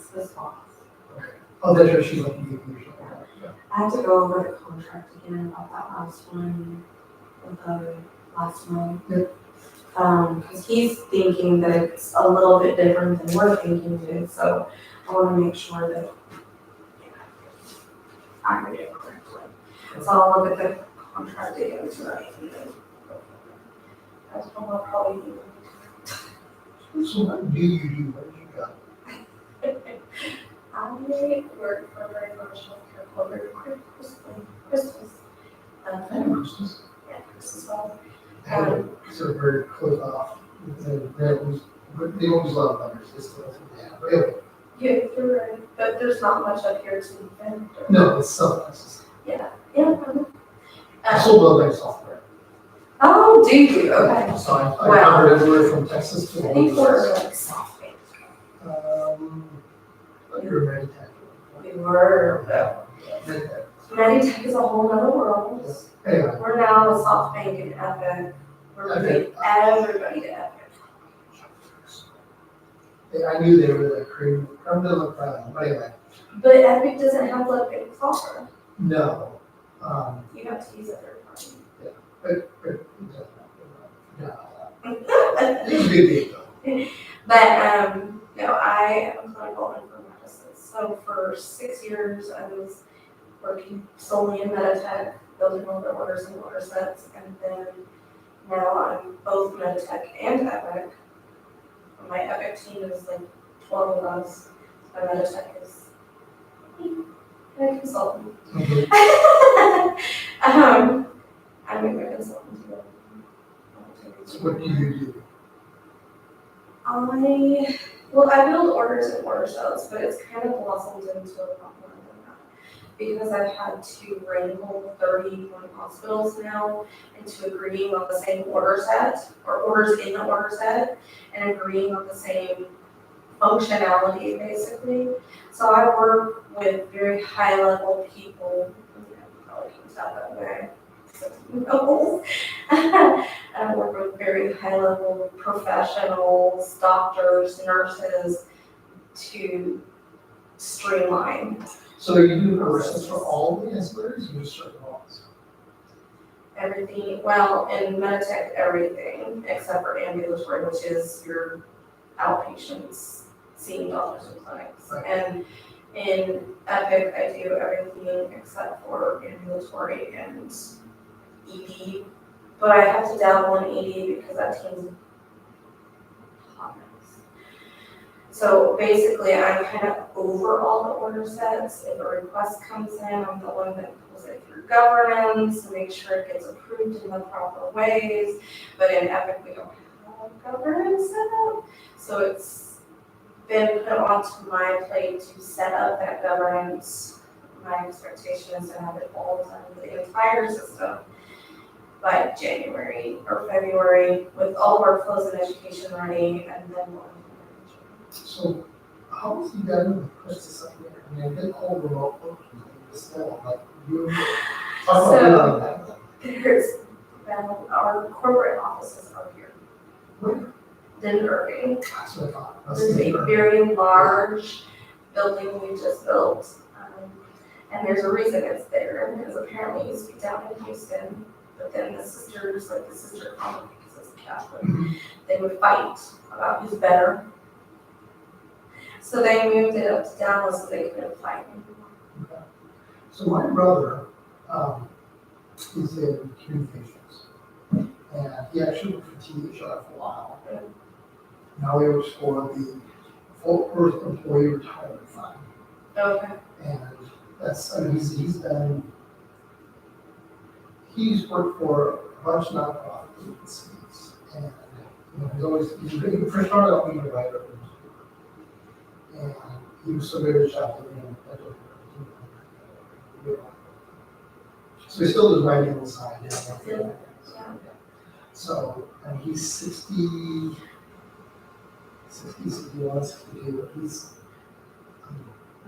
the boss.
Oh, that's right, she's looking at you.
I have to go over the contract again about that last one with the last month. Cause he's thinking that it's a little bit different than we're thinking it is, so I wanna make sure that I read it correctly. So I'll look at the contract again tonight and then go from there. That's what I'll probably do.
So what do you do? What do you got?
I work for a very large healthcare corporate Christmas.
And Christmas.
Yeah, Christmas well.
And so very close off. They always love vendors. It's still, yeah, really.
Yeah, you're right, but there's not much up here to defend.
No, it's self-assist.
Yeah.
I sold building software.
Oh, do you? Okay.
So I
Wow.
covered everywhere from Texas to
I
the
think we're
US.
like soft bait.
You're ready to
We were,
tackle.
Meditech is a whole nother world.
Anyway,
We're now a soft bank in Epic. We're moving everybody to Epic.
I knew they were the creme de la creme, but anyway,
But Epic doesn't have like big software.
no.
You have to use a third party.
It was a good deal though.
But, no, I am clinical informaticists. So for 6 years, I was working solely in Meditech, building all the orders and order sets. And then now I'm both Meditech and Epic. My Epic team is like 12 of us. My Meditech is a consultant. I'm a consultant too.
So what do you do?
I build orders and order sets, but it's kind of blossomed into a lot more than that. Because I've had to wrangle 31 hospitals now into agreeing on the same order set, or orders in the order set, and agreeing on the same functionality, basically. So I work with very high-level people, probably can't tell that way. I work with very high-level professionals, doctors, nurses, to streamline
So you do arrests for all the ancillaries, you just certain ones?
everything. Well, in Meditech, everything except for ambulatory, which is your outpatients seeing doctors and clinics.
Right.
And in Epic, I do everything except for ambulatory and ED. But I have to dabble in ED because that team's hot mess. So basically, I'm kind of over all the order sets. If a request comes in, I'm the one that pulls it through governance to make sure it gets approved in the proper ways. But in Epic, we don't have governance set up. So it's been put onto my plate to set up that governance. My expectation is to have it all done for the entire system by January or February with all workflows and education ready, and then we'll implement it.
So how was you done with Christmas up there? I mean, I did all remote work, still, like, you, talk about that.
Well, our corporate offices are here.
Where?
In Irving.
That's what I thought.
This is a very large building we just built. And there's a reason it's there, because apparently it used to be down in Houston. But then the sisters, like the sister colony, because it's Catholic, they would fight about who's better. So they moved it up to Dallas so they couldn't fight anymore.
Okay. So my brother, is in communications. And he actually worked for TV for a while. Now he works for the Fort Worth Employee Retirement Fund.
Okay.
And that's, I mean, he's worked for a bunch of nonprofit agencies. And, he's been, for started out being a writer for newspaper. And he was so very shocked at me. So he still does writing on the side.
Yeah.
So, and he's 61, 62.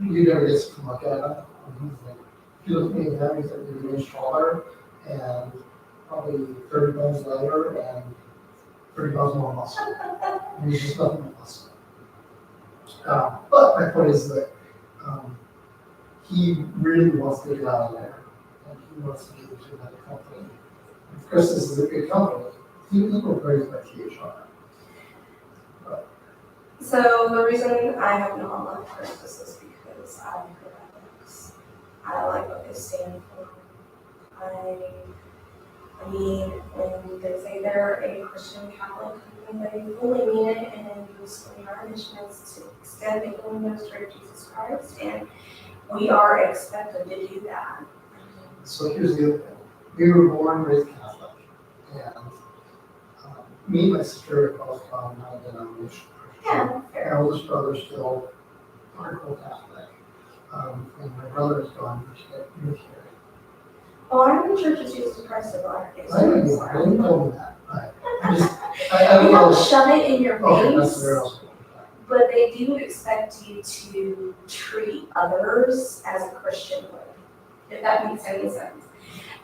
You never get to look at him. He's like, if you look at me now, he's like an inch taller and probably 30 pounds lighter and 30 pounds more muscle. And he's just nothing but muscle. But my point is that
he really wants to get out of there, and he wants to get into another company. Chris, this is a good company, he will praise my THR.
So the reason I have not left Christmas is because I like their ethics. I like what they stand for. I mean, when they say they're a Christian Catholic company, they fully mean it, and usefully our mission is to extend the kingdom ministry of Jesus Christ, and we are expected to do that.
So here's the other thing, we were born and raised Catholic, and me and my sister are both from non-denominational Christian.
Yeah, fair.
My oldest brother's still hardcore Catholic, and my brother has gone Unitarian.
Oh, I'm in the Church of Jesus Christ of Latter-day
I don't
Saints.
know, I didn't know that, but I just, I
You
don't
don't
know.
shove it in your
Okay, that's
face,
where else.
but they do expect you to treat others as a Christian would, if that makes any sense.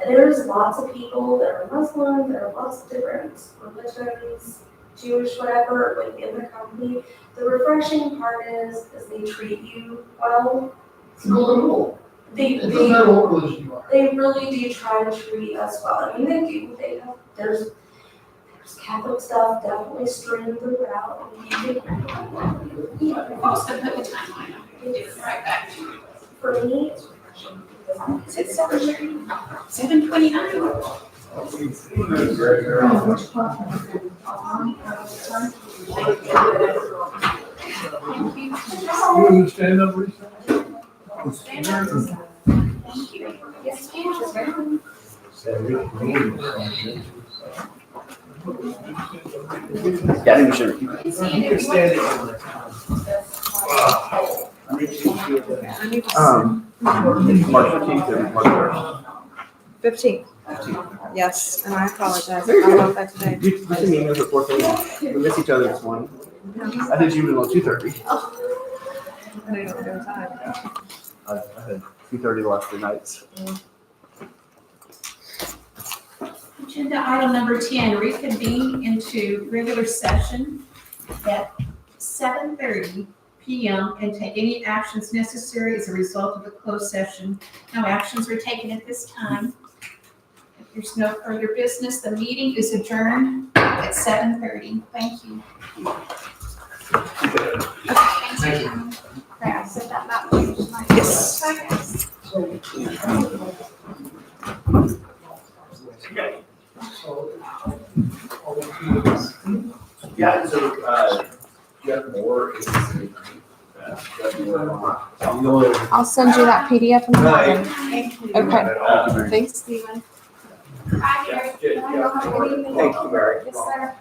And there's lots of people that are Muslim, there are lots of different religions, Jewish, whatever, within the company. The refreshing part is they treat you well.
It's a golden rule.
They
It doesn't matter what religion you are.
They really do try to treat us well. I mean, they do. They have, there's Catholic stuff definitely streamed throughout.
Post the timeline.
They do.
Right back to you.
For me, it's refreshing.
Is it 7:30? 7:29? Thank you.
You understand that, Lisa?
Stand up. Thank you. Yes, ma'am.
Yeah, I think we should.
See you next month.
March 15th and March 1st.
15th. Yes, and I apologize. I wrote that today.
We can meet at 4:30. We missed each other this morning. I think you were at 2:30.
I don't know their time.
I had 2:30 the last 2 nights.
Agenda item number 10, reconvene into regular session at 7:30 PM and take any actions necessary as a result of the closed session. No actions are taken at this time. If there's no further business, the meeting is adjourned at 7:30. Thank you.
Thank you. Okay, I said that not change my.
Yes.
Yeah, so, Jeff Moore is,
I'll send you that PDF in the morning.
Thank you.
Okay, thanks, Stephen.
Bye, Gary.
Thank you, Mary.
Yes, sir.